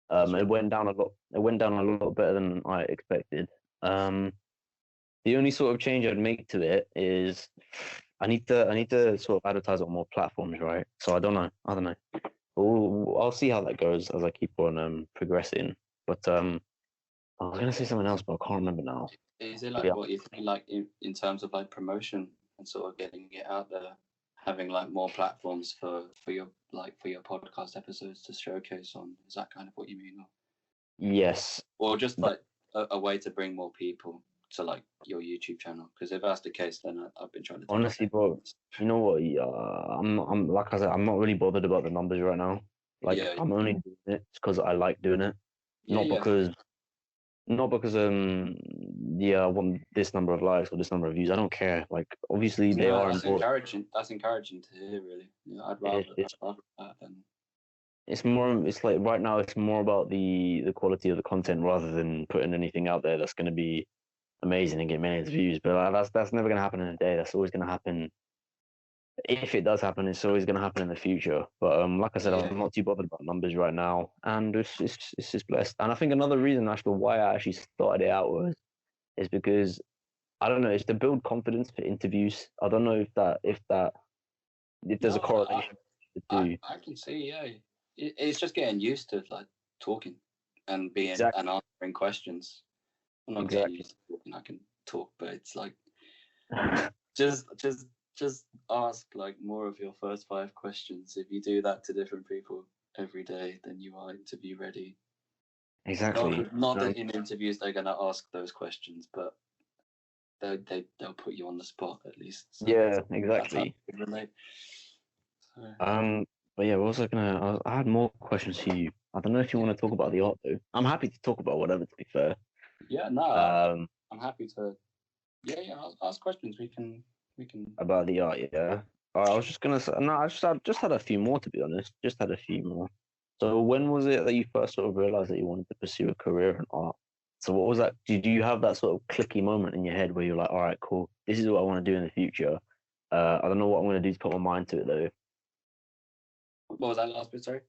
[SPEAKER 1] It went down a lot. It went down a lot better than I expected. The only sort of change I'd make to it is I need to sort of advertise on more platforms, right? So I don't know. I'll see how that goes as I keep on progressing. But I was gonna say something else, but I can't remember now.
[SPEAKER 2] Is it
[SPEAKER 1] But
[SPEAKER 2] like
[SPEAKER 1] yeah,
[SPEAKER 2] what you think, like in terms of like promotion and sort of getting it out there, having like more platforms for your podcast episodes to showcase on? Is that kind of what you mean,
[SPEAKER 1] yes,
[SPEAKER 2] or just
[SPEAKER 1] but
[SPEAKER 2] like a way to bring more people to like your YouTube channel? Because if that's the case, then I've been trying to do the
[SPEAKER 1] honestly,
[SPEAKER 2] same.
[SPEAKER 1] bro, you know what? Yeah, I'm like I said, I'm not really bothered about the numbers right now. Like
[SPEAKER 2] Yeah,
[SPEAKER 1] I'm only doing it because I like doing it,
[SPEAKER 2] yeah,
[SPEAKER 1] not
[SPEAKER 2] yeah.
[SPEAKER 1] because not because yeah, I want this number of likes or this number of views. I don't care. Like obviously they
[SPEAKER 2] No,
[SPEAKER 1] are
[SPEAKER 2] that's
[SPEAKER 1] important.
[SPEAKER 2] encouraging. That's encouraging to hear. Really, yeah,
[SPEAKER 1] It,
[SPEAKER 2] I'd
[SPEAKER 1] it's
[SPEAKER 2] rather that than.
[SPEAKER 1] it's like right now it's more about the quality of the content rather than putting anything out there that's going to be amazing and get millions of views. But that's never going to happen in a day. That's always going to happen. If it does happen, it's always going to happen in the future. But like I said,
[SPEAKER 2] Yeah,
[SPEAKER 1] I'm not too bothered about numbers right now, and it's just blessed. And I think another reason actually why I actually started it out was is because I don't know, it's to build confidence for interviews. I don't know if there's a
[SPEAKER 2] no,
[SPEAKER 1] correlation to the two.
[SPEAKER 2] I can see. Yeah, it's just getting used to like talking and being
[SPEAKER 1] Exactly,
[SPEAKER 2] and answering questions. I'm not getting
[SPEAKER 1] exactly.
[SPEAKER 2] used to talking. I can talk, but it's like just just just ask like more of your first 5 questions. If you do that to different people every day, then you are interview ready.
[SPEAKER 1] Exactly.
[SPEAKER 2] Not that in interviews they're gonna ask those questions, but they'll put you on the spot at least. So
[SPEAKER 1] Yeah,
[SPEAKER 2] that's how
[SPEAKER 1] exactly.
[SPEAKER 2] you can relate. So,
[SPEAKER 1] But yeah, we're also I had more questions for you. I don't know if you
[SPEAKER 2] yeah,
[SPEAKER 1] want to talk about the art though. I'm happy to talk about whatever, to be fair.
[SPEAKER 2] yeah, no,
[SPEAKER 1] Um,
[SPEAKER 2] I'm happy to. Yeah. Ask questions. We can.
[SPEAKER 1] about the art. Yeah, I was just gonna say no. I just had a few more to be honest. Just had a few more. So when was it that you first sort of realized that you wanted to pursue a career in art? So what was that? Did you have that sort of clicky moment in your head where you're like, all right, cool, this is what I want to do in the future. I don't know what I'm gonna do to put my mind to it though.
[SPEAKER 2] What was that last bit? Sorry.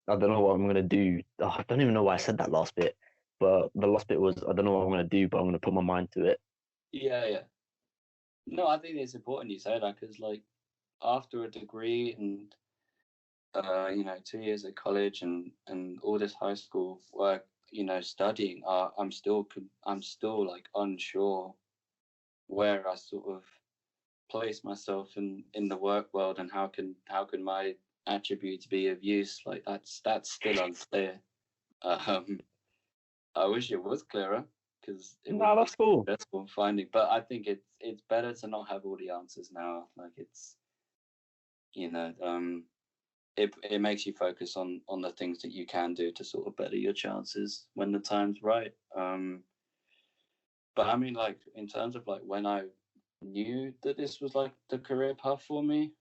[SPEAKER 1] I don't know what I'm gonna do. Oh, I don't even know why I said that last bit. But the last bit was I don't know what I'm gonna do, but I'm gonna put my mind to it.
[SPEAKER 2] Yeah. No, I think it's important you say that because, like, after a degree and 2 years at college and all this high school work, studying, I'm still like unsure where I sort of place myself in the work world and how can my attributes be of use. Like that's still unclear. Um, I wish it was clearer because it
[SPEAKER 1] No,
[SPEAKER 2] would be
[SPEAKER 1] that's cool.
[SPEAKER 2] stressful finding. But I think it's better to not have all the answers now. Like it's you know it makes you focus on the things that you can do to sort of better your chances when the time's right. But I mean, like in terms of like when I knew that this was like the career path for me,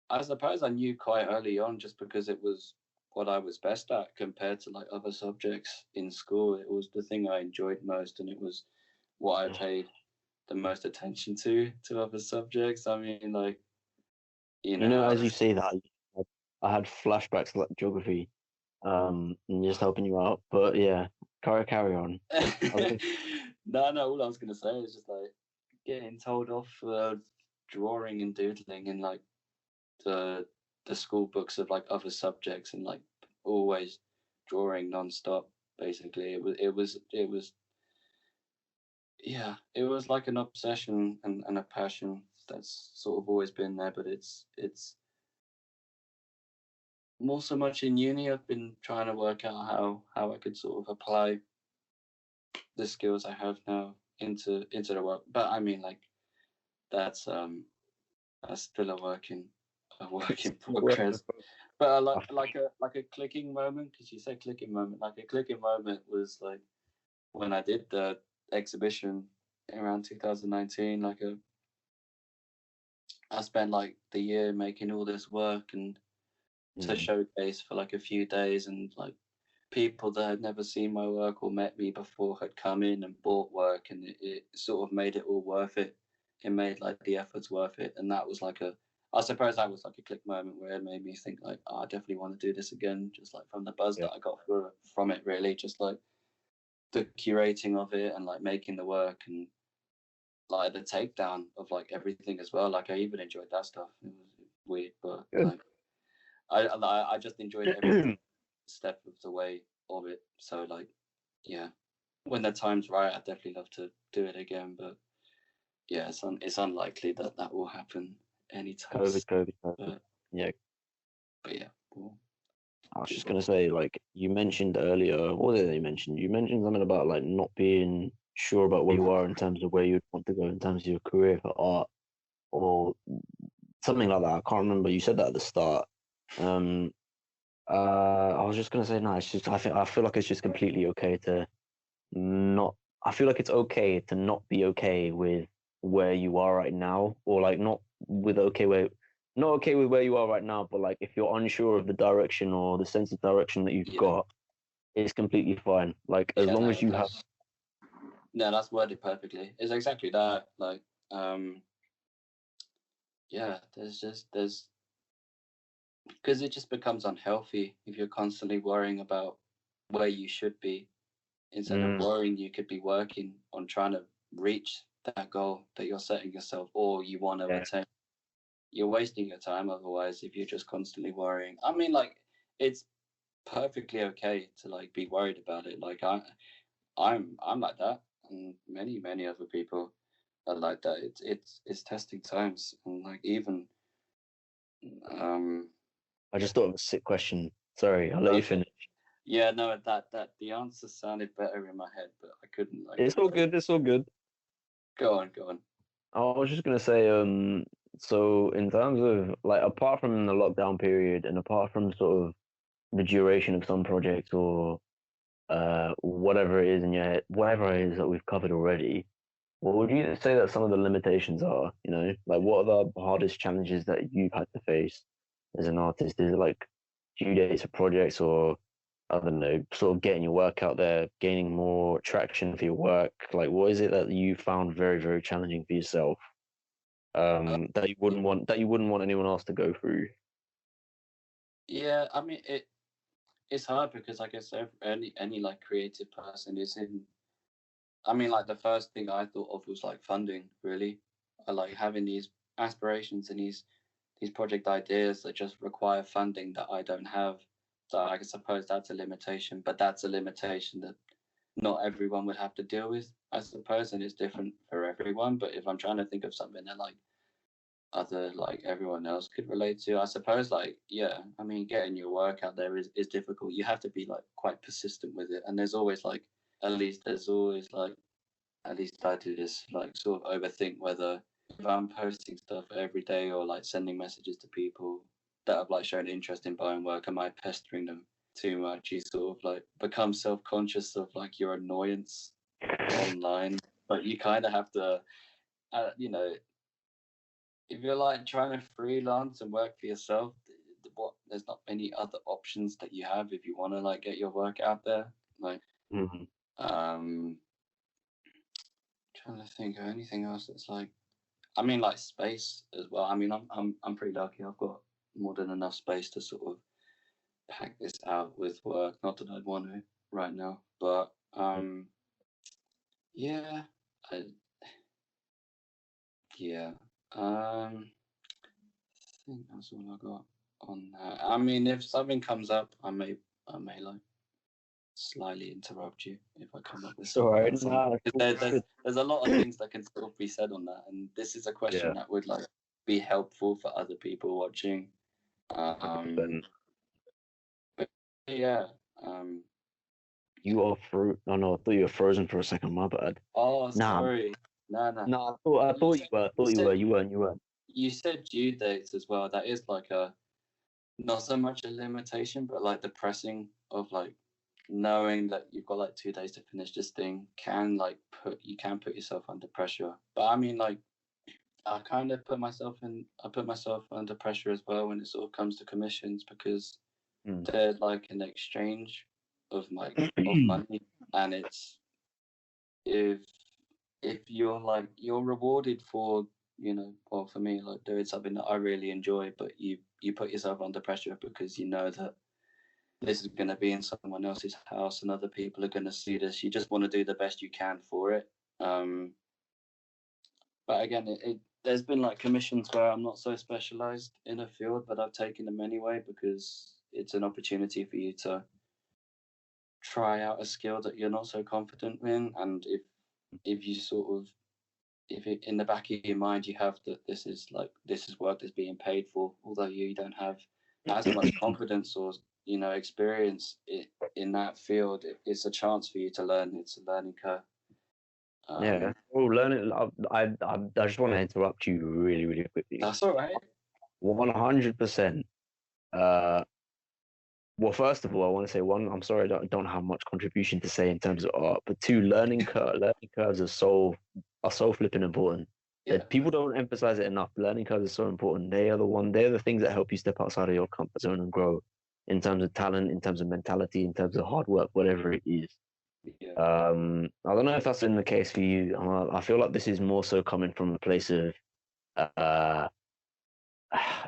[SPEAKER 2] I suppose I knew quite early on just because it was what I was best at compared to like other subjects in school. It was the thing I enjoyed most, and it was what I paid the most attention to other subjects. I mean, like you
[SPEAKER 1] You know,
[SPEAKER 2] know,
[SPEAKER 1] as you say that, I had flashbacks to like geography, and just helping you out. But yeah, carry on. I was
[SPEAKER 2] no. All I was gonna say is just like getting told off for drawing and doodling in like the the school books of like other subjects and like always drawing non-stop. Basically, it was yeah, it was like an obsession and a passion that's sort of always been there. But it's more so much in uni. I've been trying to work out how I could sort of apply the skills I have now into the work. But I mean, like that's that's still a work in progress. But like a clicking moment, because you said clicking moment. Like a clicking moment was like when I did the exhibition around 2019. I spent like the year making all this work and to
[SPEAKER 1] Mm,
[SPEAKER 2] showcase for like a few days, and like people that had never seen my work or met me before had come in and bought work, and it sort of made it all worth it. It made like the efforts worth it, and that was like I suppose that was like a click moment where it made me think like, oh, I definitely want to do this again, just like from the buzz
[SPEAKER 1] yeah.
[SPEAKER 2] that I got from it, really, just like the curating of it and like making the work and like the takedown of like everything as well. Like I even enjoyed that stuff. It was weird, but
[SPEAKER 1] Good.
[SPEAKER 2] like I just enjoyed every step of the way of it. So like, yeah, when the time's right, I'd definitely love to do it again. But yeah, it's unlikely that that will happen anytime
[SPEAKER 1] COVID,
[SPEAKER 2] soon.
[SPEAKER 1] COVID, COVID.
[SPEAKER 2] But
[SPEAKER 1] Yeah,
[SPEAKER 2] but yeah, we'll
[SPEAKER 1] I was
[SPEAKER 2] do
[SPEAKER 1] just
[SPEAKER 2] what.
[SPEAKER 1] gonna say, like you mentioned earlier, what was it that you mentioned? You mentioned something about like not being sure about where you are in terms of where you'd want to go in terms of your career for art or something like that. I can't remember. You said that at the start. Um, I was just gonna say, no, it's just I feel like it's just completely okay to not. I feel like it's okay to not be okay with where you are right now, or like not okay with where you are right now, but like if you're unsure of the direction or the sense of direction that you've
[SPEAKER 2] Yeah,
[SPEAKER 1] got, it's completely fine. Like as
[SPEAKER 2] yeah,
[SPEAKER 1] long as you have,
[SPEAKER 2] that's no, that's worded perfectly. It's exactly that. Like, yeah, there's because it just becomes unhealthy if you're constantly worrying about where you should be. Instead of
[SPEAKER 1] mm,
[SPEAKER 2] worrying, you could be working on trying to reach that goal that you're setting yourself or you want to
[SPEAKER 1] yeah,
[SPEAKER 2] attain. You're wasting your time otherwise if you're just constantly worrying. I mean, like it's perfectly okay to like be worried about it. Like I'm like that, and many other people are like that. It's testing times, and like even um
[SPEAKER 1] I just thought of a sick question. Sorry, I'll let you
[SPEAKER 2] okay.
[SPEAKER 1] finish.
[SPEAKER 2] Yeah, no, that the answer sounded better in my head, but I couldn't like
[SPEAKER 1] It's all good. It's all good.
[SPEAKER 2] go on.
[SPEAKER 1] I was just gonna say, so in terms of like apart from the lockdown period and apart from sort of the duration of some projects or whatever it is in your head, whatever it is that we've covered already, what would you say that some of the limitations are? You know, like what are the hardest challenges that you've had to face as an artist? Is it like due dates of projects, or I don't know, sort of getting your work out there, gaining more traction for your work? Like, what is it that you found very, very challenging for yourself?
[SPEAKER 2] Uh,
[SPEAKER 1] That you wouldn't want anyone else to go through.
[SPEAKER 2] yeah, I mean it's hard because I guess any like creative person is in. I mean, like the first thing I thought of was like funding. Really, I like having these aspirations and these project ideas that just require funding that I don't have. So I suppose that's a limitation, but that's a limitation that not everyone would have to deal with, I suppose, and it's different for everyone. But if I'm trying to think of something that like other like everyone else could relate to, I suppose like yeah, I mean getting your work out there is difficult. You have to be like quite persistent with it, and there's always like at least I do this like sort of overthink whether if I'm posting stuff every day or like sending messages to people that have like shown interest in buying work, am I pestering them too much? You sort of like become self conscious of like your annoyance online, but you kind of have to, you know, if you're like trying to freelance and work for yourself, what there's not many other options that you have if you want to like get your work out there. Like,
[SPEAKER 1] Mm-hmm.
[SPEAKER 2] um, trying to think of anything else that's like I mean, like space as well. I mean, I'm pretty lucky. I've got more than enough space to sort of pack this out with work. Not that I'd want to right now, but yeah, I, yeah. I think that's all I got on that. I mean, if something comes up, I may like slightly interrupt you if I come up with
[SPEAKER 1] It's all
[SPEAKER 2] something
[SPEAKER 1] right.
[SPEAKER 2] else on that.
[SPEAKER 1] Nah, it's
[SPEAKER 2] 'Cause
[SPEAKER 1] all good.
[SPEAKER 2] there's a lot of things that can sort of be said on that, and this is a question
[SPEAKER 1] Yeah,
[SPEAKER 2] that would like be helpful for other people watching.
[SPEAKER 1] 100%.
[SPEAKER 2] But yeah. Um.
[SPEAKER 1] You are fro Oh no, I thought you were frozen for a second. My bad.
[SPEAKER 2] Oh,
[SPEAKER 1] Nah,
[SPEAKER 2] sorry. No, no.
[SPEAKER 1] nah. I
[SPEAKER 2] You
[SPEAKER 1] thought you
[SPEAKER 2] said
[SPEAKER 1] were. I
[SPEAKER 2] you
[SPEAKER 1] thought you
[SPEAKER 2] said
[SPEAKER 1] were. You weren't. You weren't.
[SPEAKER 2] you said due dates as well. That is like a not so much a limitation, but like the pressing of like knowing that you've got like 2 days to finish this thing can like put yourself under pressure. But I mean like I put myself under pressure as well when it sort of comes to commissions because they're like an exchange of like of
[SPEAKER 1] Mm.
[SPEAKER 2] money, and it's if you're like you're rewarded for well for me like doing something that I really enjoy, but you put yourself under pressure because you know that this is going to be in someone else's house and other people are going to see this. You just want to do the best you can for it. um but again there's been like commissions where I'm not so specialized in a field, but I've taken them anyway because it's an opportunity for you to try out a skill that you're not so confident in. And if you sort of if it, in the back of your mind you have that this is work that's being paid for, although you don't have as much confidence or experience in that field, it's a chance for you to learn. It's a learning curve.
[SPEAKER 1] Yeah.
[SPEAKER 2] um
[SPEAKER 1] Oh, learn it. I just want to interrupt you really, really quickly.
[SPEAKER 2] that's all right.
[SPEAKER 1] 100%. Uh, well, first of all, I want to say one, I'm sorry, I don't have much contribution to say in terms of art, but two, learning curves are so flipping important.
[SPEAKER 2] Yeah,
[SPEAKER 1] That people don't emphasize it enough. Learning curves are so important. They're the things that help you step outside of your comfort zone and grow in terms of talent, in terms of mentality, in terms of hard work, whatever it is.
[SPEAKER 2] yeah,
[SPEAKER 1] I don't know if that's been the case for you. I feel like this is more so coming from a place of uh,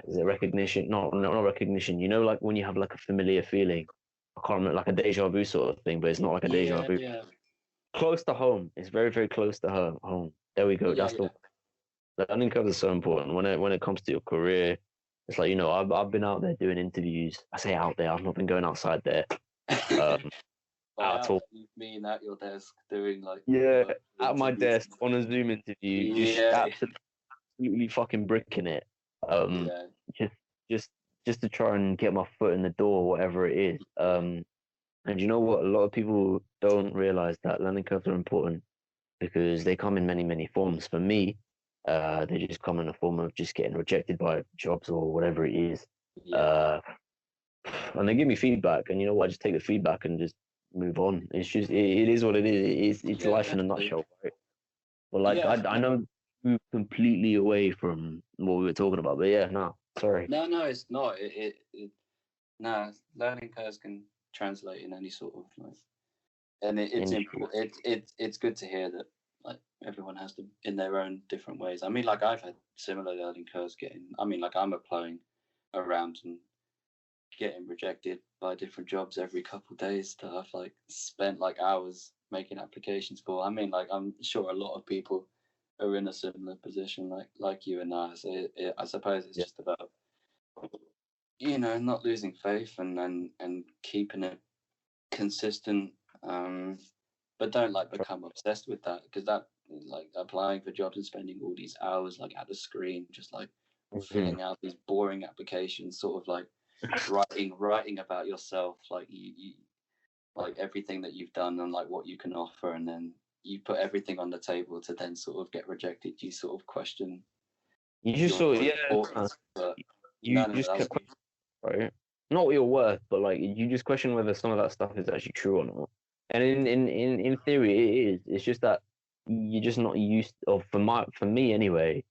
[SPEAKER 1] is it recognition? No, not recognition. You know, like when you have like a familiar feeling. I can't remember, like a deja vu sort of thing, but it's not like a deja
[SPEAKER 2] yeah,
[SPEAKER 1] vu.
[SPEAKER 2] yeah,
[SPEAKER 1] Close to home. It's very, very close to home. There we go.
[SPEAKER 2] yeah,
[SPEAKER 1] That's
[SPEAKER 2] yeah.
[SPEAKER 1] the learning curve is so important when it comes to your career. It's like, I've been out there doing interviews. I say out there. I've not been going outside there um,
[SPEAKER 2] By
[SPEAKER 1] at
[SPEAKER 2] out
[SPEAKER 1] all.
[SPEAKER 2] that you mean at your desk doing like
[SPEAKER 1] Yeah,
[SPEAKER 2] virtual
[SPEAKER 1] at my
[SPEAKER 2] interviews.
[SPEAKER 1] desk on a Zoom interview, just
[SPEAKER 2] Yeah,
[SPEAKER 1] absolutely fucking bricking it. Um,
[SPEAKER 2] yeah,
[SPEAKER 1] just just just to try and get my foot in the door, whatever it is.
[SPEAKER 2] yeah,
[SPEAKER 1] And you know what? A lot of people don't realize that learning curves are important because they come in many, many forms. For me, they just come in a form of just getting rejected by jobs or whatever it is.
[SPEAKER 2] yeah,
[SPEAKER 1] Uh, and they give me feedback, and you know what? I just take the feedback and just move on. It's just it is what it is. It's
[SPEAKER 2] Yeah,
[SPEAKER 1] life in a
[SPEAKER 2] definitely.
[SPEAKER 1] nutshell, right? But like
[SPEAKER 2] Yeah,
[SPEAKER 1] I know we moved completely away from what we were talking about. But yeah, no, sorry.
[SPEAKER 2] no, it's not. No, learning curves can translate in any sort of like, and it's
[SPEAKER 1] Industry.
[SPEAKER 2] important. It's good to hear that like everyone has to in their own different ways. I mean, like I've had similar learning curves getting. I mean, like I'm applying around and getting rejected by different jobs every couple of days that I've like spent like hours making applications for. I mean, like I'm sure a lot of people are in a similar position like you and I. So I suppose it's
[SPEAKER 1] Yeah,
[SPEAKER 2] just about not losing faith and keeping it consistent. But don't like become obsessed with that because that like applying for jobs and spending all these hours like at the screen just like
[SPEAKER 1] hmm
[SPEAKER 2] filling out these boring applications, sort of like writing about yourself, like you like everything that you've done and like what you can offer, and then you put everything on the table to then sort of get rejected. You sort of question
[SPEAKER 1] You just
[SPEAKER 2] your
[SPEAKER 1] saw, yeah,
[SPEAKER 2] importance, but
[SPEAKER 1] you
[SPEAKER 2] none of
[SPEAKER 1] just
[SPEAKER 2] that's
[SPEAKER 1] kept right? Not what you're worth, but like you just question whether some of that stuff is actually true or not. And in theory, it is. It's just that you're just not used. Or for me anyway,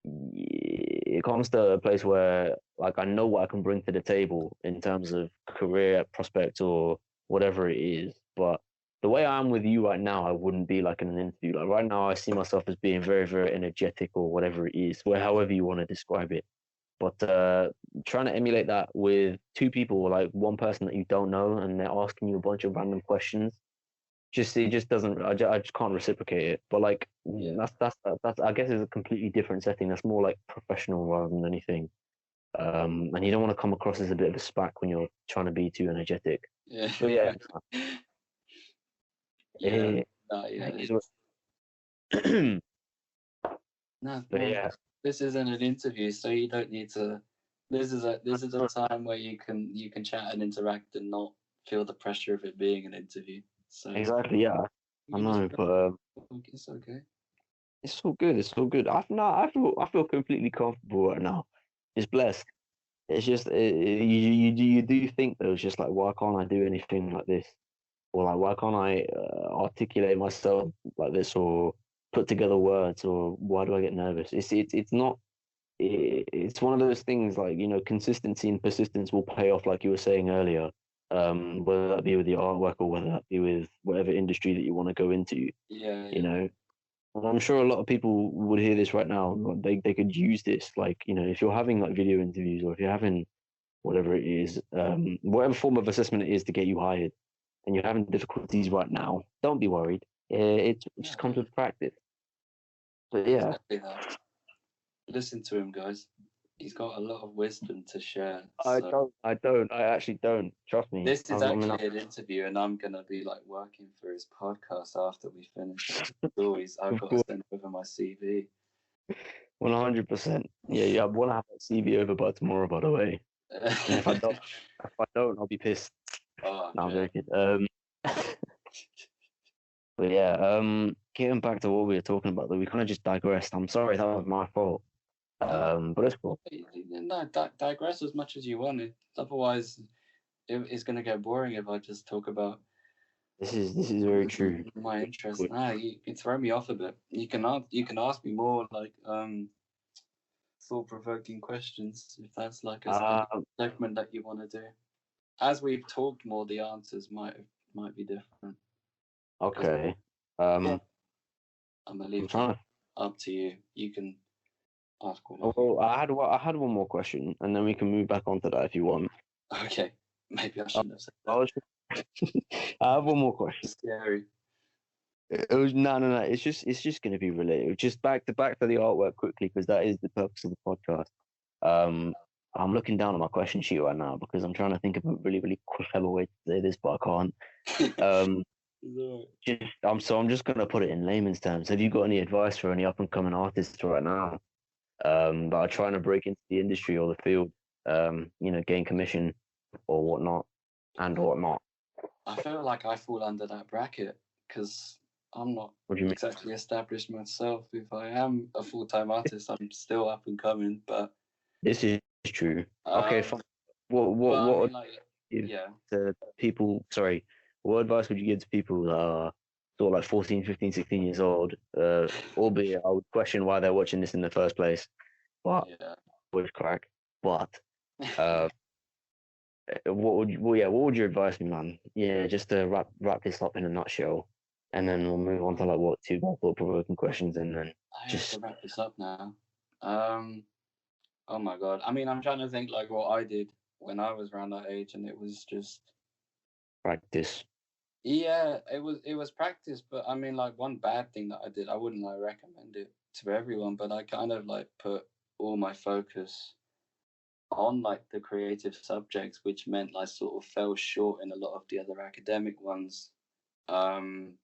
[SPEAKER 1] it comes to a place where like I know what I can bring to the table in terms of career prospects or whatever it is. But the way I am with you right now, I wouldn't be like in an interview. Like right now, I see myself as being very, very energetic or whatever it is, where however you want to describe it. But trying to emulate that with two people, like one person that you don't know, and they're asking you a bunch of random questions, just it just doesn't. I just can't reciprocate it. But like
[SPEAKER 2] yeah
[SPEAKER 1] that's I guess is a completely different setting. That's more like professional rather than anything. And you don't want to come across as a bit of a spack when you're trying to be too energetic.
[SPEAKER 2] yeah
[SPEAKER 1] But yeah,
[SPEAKER 2] yeah
[SPEAKER 1] it,
[SPEAKER 2] no, yeah
[SPEAKER 1] it is
[SPEAKER 2] it's no
[SPEAKER 1] but
[SPEAKER 2] well
[SPEAKER 1] yeah,
[SPEAKER 2] this isn't an interview, so you don't need to. This is a time where you can chat and interact and not feel the pressure of it being an interview. So
[SPEAKER 1] exactly. Yeah,
[SPEAKER 2] you
[SPEAKER 1] I
[SPEAKER 2] can just
[SPEAKER 1] know, but
[SPEAKER 2] it's okay.
[SPEAKER 1] it's all good. It's all good. I feel completely comfortable right now. Just blessed. It's just you do think though. It's just like why can't I do anything like this, or like why can't I articulate myself like this, or put together words, or why do I get nervous? It's not. It's one of those things like consistency and persistence will pay off, like you were saying earlier. Whether that be with your artwork or whether that be with whatever industry that you want to go into,
[SPEAKER 2] Yeah,
[SPEAKER 1] you
[SPEAKER 2] yeah,
[SPEAKER 1] know. And I'm sure a lot of people would hear this right now. They could use this, like if you're having like video interviews or if you're having whatever it is, whatever form of assessment it is to get you hired, and you're having difficulties right now, don't be worried. It
[SPEAKER 2] yeah,
[SPEAKER 1] just comes
[SPEAKER 2] yeah.
[SPEAKER 1] with practice. But yeah,
[SPEAKER 2] Exactly that. Listen to him, guys. He's got a lot of wisdom to share.
[SPEAKER 1] I
[SPEAKER 2] So
[SPEAKER 1] don't. I don't. I actually don't. Trust me.
[SPEAKER 2] this is
[SPEAKER 1] I mean,
[SPEAKER 2] actually an interview, and I'm gonna be like working for his podcast after we finish. Always, I've
[SPEAKER 1] of
[SPEAKER 2] got to
[SPEAKER 1] course,
[SPEAKER 2] send over my CV.
[SPEAKER 1] 100%. Yeah, yeah. I want to have that CV over by tomorrow, by the way. And if I don't, I'll be pissed.
[SPEAKER 2] Oh,
[SPEAKER 1] No, I'm
[SPEAKER 2] okay.
[SPEAKER 1] joking. But yeah, getting back to what we were talking about, though, we kind of just digressed. I'm sorry, that was my fault.
[SPEAKER 2] No,
[SPEAKER 1] But it's cool.
[SPEAKER 2] no, digress as much as you want. Otherwise, it's gonna get boring if I just talk about
[SPEAKER 1] This is very true.
[SPEAKER 2] my interest. Nah, you can throw me off a bit. You can ask me more like thought provoking questions if that's like a
[SPEAKER 1] Um,
[SPEAKER 2] segment that you want to do. As we've talked more, the answers might be different. Because
[SPEAKER 1] okay.
[SPEAKER 2] yeah,
[SPEAKER 1] Um,
[SPEAKER 2] I'm gonna
[SPEAKER 1] I'm
[SPEAKER 2] leave that
[SPEAKER 1] trying to.
[SPEAKER 2] up to you. You can ask
[SPEAKER 1] Oh,
[SPEAKER 2] whatever.
[SPEAKER 1] well, I had one more question, and then we can move back onto that if you want.
[SPEAKER 2] Okay, maybe I
[SPEAKER 1] Uh,
[SPEAKER 2] shouldn't have said
[SPEAKER 1] I
[SPEAKER 2] that.
[SPEAKER 1] was I have one more question.
[SPEAKER 2] It's scary.
[SPEAKER 1] It was no, no, no. It's just going to be related. Just back to the artwork quickly because that is the purpose of the podcast. Um, I'm looking down at my question sheet right now because I'm trying to think of a really, really clever way to say this, but I can't. Um,
[SPEAKER 2] No.
[SPEAKER 1] I'm just going to put it in layman's terms. Have you got any advice for any up and coming artists right now that are trying to break into the industry or the field? Gain commission or whatnot and whatnot.
[SPEAKER 2] I feel like I fall under that bracket because I'm not
[SPEAKER 1] What do you mean?
[SPEAKER 2] exactly established myself. If I am a full-time artist, I'm still up and coming. But
[SPEAKER 1] This is true. Okay,
[SPEAKER 2] um,
[SPEAKER 1] fine. What
[SPEAKER 2] but
[SPEAKER 1] what
[SPEAKER 2] I
[SPEAKER 1] what
[SPEAKER 2] mean, like,
[SPEAKER 1] give
[SPEAKER 2] yeah,
[SPEAKER 1] to people? Sorry, what advice would you give to people that are sort of like 14, 15, 16 years old? Albeit I would question why they're watching this in the first place, but
[SPEAKER 2] Yeah.
[SPEAKER 1] with crack. But uh, what would what would your advice be, man? Yeah, just to wrap this up in a nutshell, and then we'll move on to like what two more thought provoking questions, and then
[SPEAKER 2] I have to
[SPEAKER 1] just
[SPEAKER 2] wrap this up now. Oh my god. I mean, I'm trying to think like what I did when I was around that age, and it was just
[SPEAKER 1] practice.
[SPEAKER 2] yeah, it was practice. But I mean, like one bad thing that I did, I wouldn't like recommend it to everyone, but I kind of like put all my focus on like the creative subjects, which meant I sort of fell short in a lot of the other academic ones. Um,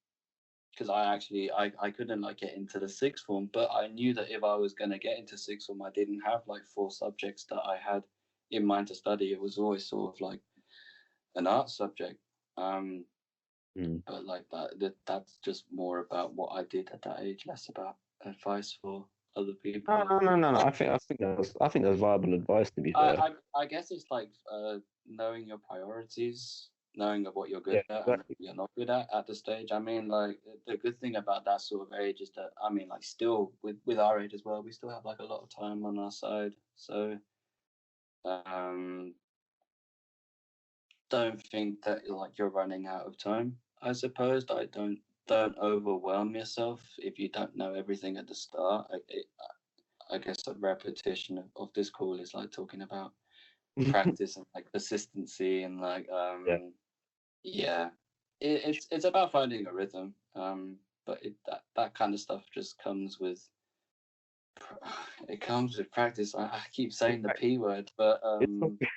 [SPEAKER 2] because I couldn't like get into the sixth form, but I knew that if I was going to get into sixth form, I didn't have like four subjects that I had in mind to study. It was always sort of like an art subject. Um,
[SPEAKER 1] Mm.
[SPEAKER 2] but like that's just more about what I did at that age, less about advice for other
[SPEAKER 1] No,
[SPEAKER 2] people.
[SPEAKER 1] no, no, no, no. I think that's viable advice. To be
[SPEAKER 2] I,
[SPEAKER 1] fair.
[SPEAKER 2] I guess it's like knowing your priorities, knowing of what you're
[SPEAKER 1] Yeah,
[SPEAKER 2] good at and what
[SPEAKER 1] exactly.
[SPEAKER 2] you're not good at the stage. I mean, like the good thing about that sort of age is that I mean, like still with our age as well, we still have like a lot of time on our side. So um, don't think that like you're running out of time. I suppose I don't overwhelm yourself if you don't know everything at the start. I guess a repetition of this call is like talking about practice and like persistency and like
[SPEAKER 1] Yeah.
[SPEAKER 2] yeah, it's about finding a rhythm, but that kind of stuff just comes with it comes with practice. I keep saying the p word, but
[SPEAKER 1] It's okay.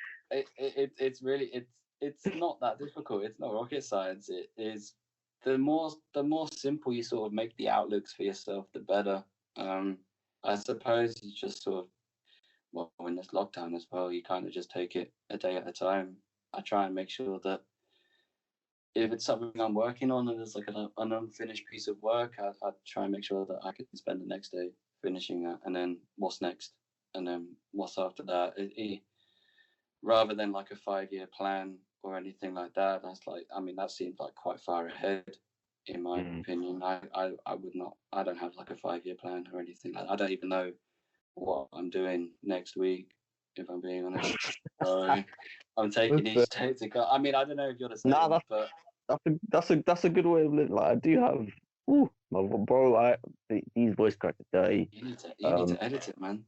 [SPEAKER 2] it's really it's not that difficult. It's not rocket science. It is the more simple you sort of make the outlooks for yourself, the better. um I suppose you just sort of, well, when there's lockdown as well, you kind of just take it a day at a time. I try and make sure that if it's something I'm working on and there's like an unfinished piece of work, I try and make sure that I can spend the next day finishing that, and then what's next, and then what's after that. Rather than like a 5 year plan or anything like that, that's like, I mean, that seems like quite far ahead, in my
[SPEAKER 1] Mm.
[SPEAKER 2] opinion. I would not, I don't have like a 5 year plan or anything like that. I don't even know what I'm doing next week, if I'm being honest. So I'm taking
[SPEAKER 1] That's,
[SPEAKER 2] each day to go. I mean, I don't know if you're the
[SPEAKER 1] nah,
[SPEAKER 2] same, but
[SPEAKER 1] that's a good way of living. Like I do have, ooh, my bro. These voice cracks are dirty.
[SPEAKER 2] you need to
[SPEAKER 1] Um,
[SPEAKER 2] edit it, man.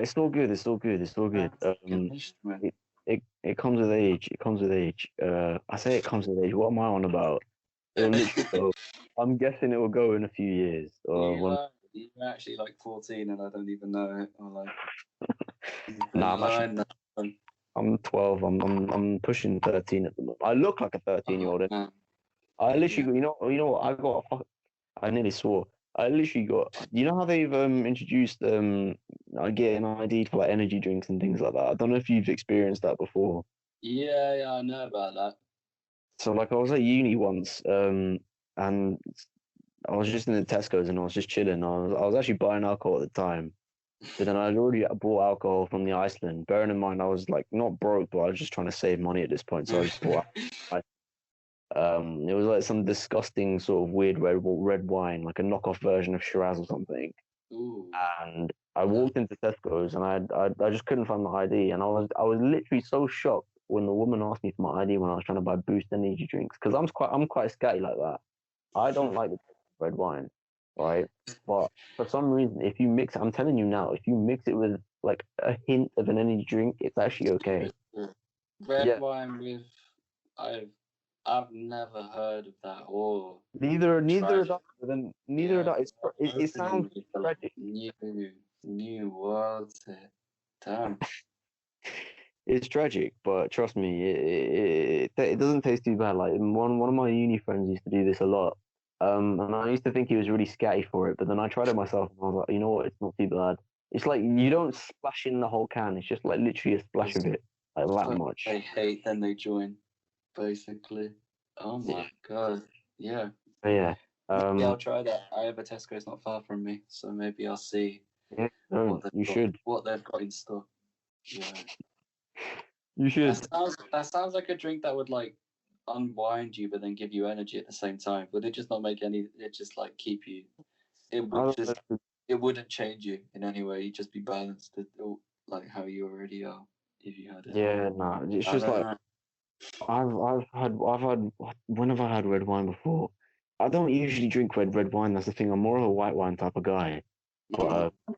[SPEAKER 1] it's all good. It's all good. It's all good.
[SPEAKER 2] That's an instrument.
[SPEAKER 1] It comes with age. It comes with age. I say it comes with age. What am I on about? It will literally go. I'm guessing it will go in a few years.
[SPEAKER 2] You're actually like 14 and I don't even know it. Or like,
[SPEAKER 1] Nah,
[SPEAKER 2] never mind.
[SPEAKER 1] I'm 12. I'm pushing 13 at the moment. I look like a 13-year-old.
[SPEAKER 2] Man.
[SPEAKER 1] I
[SPEAKER 2] Yeah.
[SPEAKER 1] literally, you know what? I nearly swore. I literally got. You know how they've introduced I get an ID for like energy drinks and things like that. I don't know if you've experienced that before.
[SPEAKER 2] Yeah, I know about that.
[SPEAKER 1] So like I was at uni once, and I was just in the Tesco's and I was just chilling. I was actually buying alcohol at the time, but then I'd already bought alcohol from the Iceland. Bearing in mind I was like not broke, but I was just trying to save money at this point, so I just bought. It was like some disgusting sort of weird red wine, like a knockoff version of Shiraz or something.
[SPEAKER 2] Ooh.
[SPEAKER 1] And I walked into Tesco's and I just couldn't find my ID, and I was literally so shocked when the woman asked me for my ID when I was trying to buy Boost energy drinks because I'm quite scatty like that. I don't like the taste of red wine, right? But for some reason, if you mix, I'm telling you now, if you mix it with like a hint of an energy drink, it's actually okay.
[SPEAKER 2] Red
[SPEAKER 1] Yeah,
[SPEAKER 2] wine with I've I've never heard of that or
[SPEAKER 1] neither of
[SPEAKER 2] tried
[SPEAKER 1] that.
[SPEAKER 2] it.
[SPEAKER 1] But then neither of
[SPEAKER 2] Yeah,
[SPEAKER 1] that is. It
[SPEAKER 2] opening
[SPEAKER 1] sounds
[SPEAKER 2] me for like
[SPEAKER 1] tragic.
[SPEAKER 2] new worlds here. Damn.
[SPEAKER 1] It's tragic, but trust me, it doesn't taste too bad. Like one of my uni friends used to do this a lot, and I used to think he was really scatty for it. But then I tried it myself, and I was like, you know what? It's not too bad. It's like you don't splash in the whole can. It's just like literally a splash of it, like that
[SPEAKER 2] But
[SPEAKER 1] much.
[SPEAKER 2] they hate, then they join, basically. Oh
[SPEAKER 1] Yeah.
[SPEAKER 2] my god. Yeah.
[SPEAKER 1] But yeah.
[SPEAKER 2] Maybe I'll
[SPEAKER 1] Um.
[SPEAKER 2] try that. I have a Tesco's not far from me, so maybe I'll see
[SPEAKER 1] Yeah. No, you should.
[SPEAKER 2] what they've got in stock. Yeah.
[SPEAKER 1] You should.
[SPEAKER 2] That sounds like a drink that would like unwind you, but then give you energy at the same time? Would it just not make any? It just like keep you. It
[SPEAKER 1] I
[SPEAKER 2] would
[SPEAKER 1] don't
[SPEAKER 2] just.
[SPEAKER 1] know.
[SPEAKER 2] It wouldn't change you in any way. You'd just be balanced, like how you already are, if you had it.
[SPEAKER 1] Yeah, nah. It's
[SPEAKER 2] I
[SPEAKER 1] just
[SPEAKER 2] don't
[SPEAKER 1] like
[SPEAKER 2] know.
[SPEAKER 1] I've had when have I had red wine before? I don't usually drink red wine. That's the thing. I'm more of a white wine type of guy. But
[SPEAKER 2] Mm.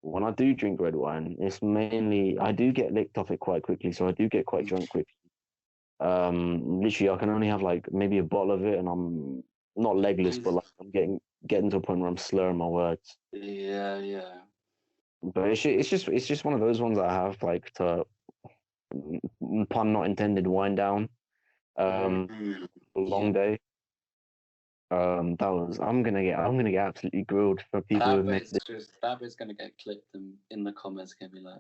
[SPEAKER 1] when I do drink red wine, it's mainly I do get licked off it quite quickly, so I do get quite drunk quickly. Literally, I can only have like maybe a bottle of it, and I'm not legless, but like I'm getting to a point where I'm slurring my words.
[SPEAKER 2] Yeah, yeah.
[SPEAKER 1] But it's just one of those ones that I have like to pun not intended wind down.
[SPEAKER 2] Mm.
[SPEAKER 1] A
[SPEAKER 2] Yeah.
[SPEAKER 1] long day. That was I'm gonna get absolutely grilled for people who made this.
[SPEAKER 2] That bit's gonna get clipped and in the comments gonna be like,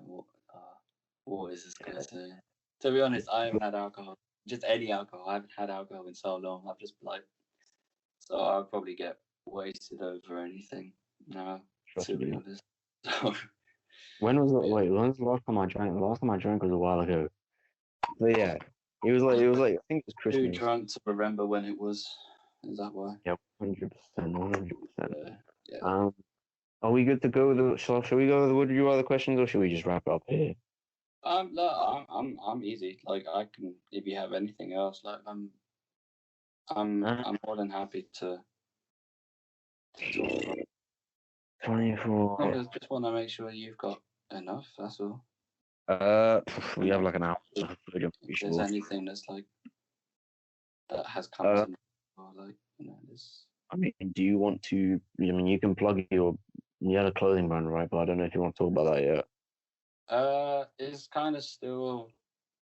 [SPEAKER 2] what is this guy saying? To be honest, I haven't had alcohol, just any alcohol. I haven't had alcohol in so long. I've just like, so I'll probably get wasted over anything now.
[SPEAKER 1] Trust
[SPEAKER 2] To be
[SPEAKER 1] me.
[SPEAKER 2] honest, so yeah.
[SPEAKER 1] When was the last time I drank? The last time I drank was a while ago. But yeah, it was like I think it was
[SPEAKER 2] Too
[SPEAKER 1] Christmas.
[SPEAKER 2] drunk to remember when it was. Is that why?
[SPEAKER 1] Yeah, 100%, 100%.
[SPEAKER 2] Yeah, yeah.
[SPEAKER 1] Um, are we good to go with the? Shall we go with the would you rather questions, or should we just wrap it up here?
[SPEAKER 2] No, I'm easy. Like I can, if you have anything else, like
[SPEAKER 1] Uh,
[SPEAKER 2] I'm more than happy to talk about. I
[SPEAKER 1] 24.
[SPEAKER 2] just want to make sure you've got enough. That's all.
[SPEAKER 1] We
[SPEAKER 2] You
[SPEAKER 1] have
[SPEAKER 2] know,
[SPEAKER 1] like an hour. I'm pretty
[SPEAKER 2] if there's
[SPEAKER 1] sure.
[SPEAKER 2] anything that's like that has come
[SPEAKER 1] Uh,
[SPEAKER 2] to me, or like this.
[SPEAKER 1] I mean, do you want to? I mean, you can plug your. You had a clothing brand, right? But I don't know if you want to talk about that yet.
[SPEAKER 2] It's kind of still.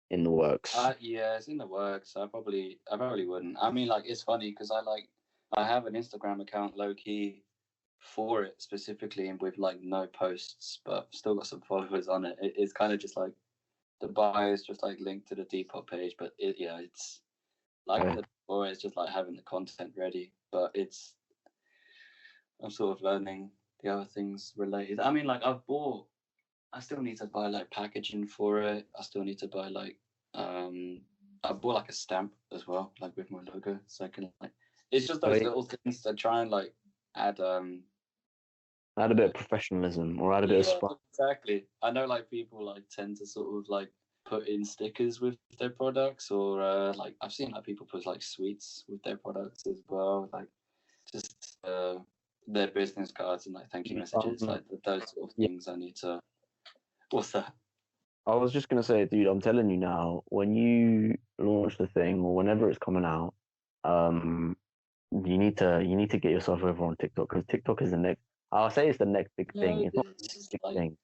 [SPEAKER 1] In the works.
[SPEAKER 2] Yeah, it's in the works. I probably wouldn't. I mean, like, it's funny because I have an Instagram account low key for it specifically, and with like no posts, but still got some followers on it. It's kind of just like the bio is just like linked to the Depop page, but it's like I
[SPEAKER 1] Okay.
[SPEAKER 2] said before, it's just like having the content ready. But I'm sort of learning the other things related. I mean, like I still need to buy like packaging for it. I still need to buy like um I bought like a stamp as well, like with my logo. So I can like it's just those
[SPEAKER 1] I
[SPEAKER 2] little things that try and like add
[SPEAKER 1] add a bit
[SPEAKER 2] uh,
[SPEAKER 1] of professionalism or add a bit of
[SPEAKER 2] yeah,
[SPEAKER 1] spice.
[SPEAKER 2] exactly. I know like people like tend to sort of like put in stickers with their products or like I've seen like people put like sweets with their products as well, like just their business cards and like thank you messages, like those sort of
[SPEAKER 1] Yeah,
[SPEAKER 2] things I need to. What's that?
[SPEAKER 1] I was just gonna say, dude, I'm telling you now, when you launch the thing or whenever it's coming out, um, you need to get yourself over on TikTok because TikTok is the next. I'll say it's the next big thing.
[SPEAKER 2] No,
[SPEAKER 1] It's not the
[SPEAKER 2] it's
[SPEAKER 1] next
[SPEAKER 2] just
[SPEAKER 1] big
[SPEAKER 2] like
[SPEAKER 1] thing.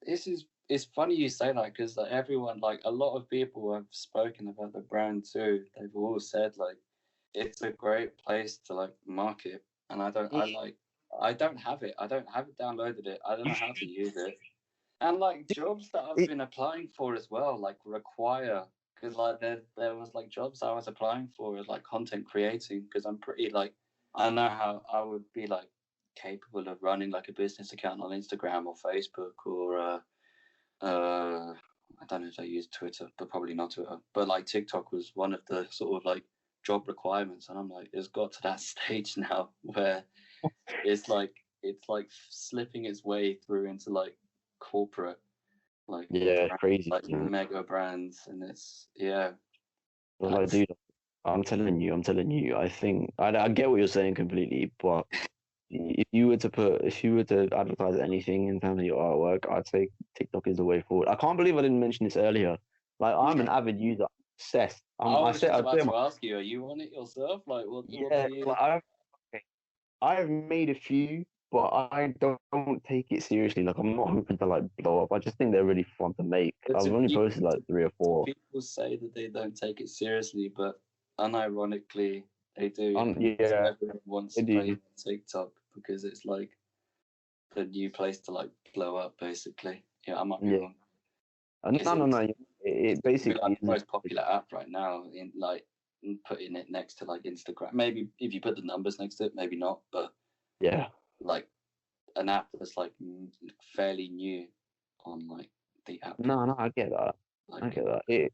[SPEAKER 2] this is it's funny you say that because like everyone like a lot of people have spoken about the brand too. They've all said like it's a great place to like market, and I don't have it. I don't have it downloaded it. I don't
[SPEAKER 1] You
[SPEAKER 2] know how to
[SPEAKER 1] should
[SPEAKER 2] use it. And like
[SPEAKER 1] do
[SPEAKER 2] jobs that I've
[SPEAKER 1] it.
[SPEAKER 2] been applying for as well, like require because like there was like jobs I was applying for as like content creating because I'm pretty like I know how I would be like capable of running like a business account on Instagram or Facebook or I don't know if I use Twitter, but probably not Twitter. But like TikTok was one of the sort of like job requirements, and I'm like, it's got to that stage now where it's like slipping its way through into like corporate like
[SPEAKER 1] Yeah, it's
[SPEAKER 2] brand,
[SPEAKER 1] crazy,
[SPEAKER 2] like
[SPEAKER 1] man.
[SPEAKER 2] mega brands, and it's yeah,
[SPEAKER 1] But like,
[SPEAKER 2] that's
[SPEAKER 1] dude, I'm telling you. I think I get what you're saying completely, but if you were to advertise anything in terms of your artwork, I'd say TikTok is the way forward. I can't believe I didn't mention this earlier. Like I'm an avid user, I'm obsessed.
[SPEAKER 2] I
[SPEAKER 1] I
[SPEAKER 2] was
[SPEAKER 1] say
[SPEAKER 2] just
[SPEAKER 1] I'd
[SPEAKER 2] about
[SPEAKER 1] say
[SPEAKER 2] to ask you, are you on it yourself? Like, what
[SPEAKER 1] yeah,
[SPEAKER 2] do you?
[SPEAKER 1] like I've made a few, but I don't take it seriously. Like I'm not hoping to like blow up. I just think they're really fun to make.
[SPEAKER 2] It's
[SPEAKER 1] I've
[SPEAKER 2] a
[SPEAKER 1] only
[SPEAKER 2] people,
[SPEAKER 1] posted like three or four.
[SPEAKER 2] people say that they don't take it seriously, but unironically they do. Because
[SPEAKER 1] Yeah,
[SPEAKER 2] everyone wants
[SPEAKER 1] I
[SPEAKER 2] to play
[SPEAKER 1] do.
[SPEAKER 2] on TikTok because it's like the new place to like blow up, basically. Yeah, I might be
[SPEAKER 1] Yeah.
[SPEAKER 2] wrong. Is
[SPEAKER 1] No, no,
[SPEAKER 2] it?
[SPEAKER 1] no. It
[SPEAKER 2] It's gonna be like
[SPEAKER 1] basically
[SPEAKER 2] the
[SPEAKER 1] is.
[SPEAKER 2] most popular app right now. In like putting it next to like Instagram. Maybe if you put the numbers next to it, maybe not. But
[SPEAKER 1] Yeah.
[SPEAKER 2] like an app that's like fairly new on like the app
[SPEAKER 1] No, no, I get that. I
[SPEAKER 2] like
[SPEAKER 1] get that.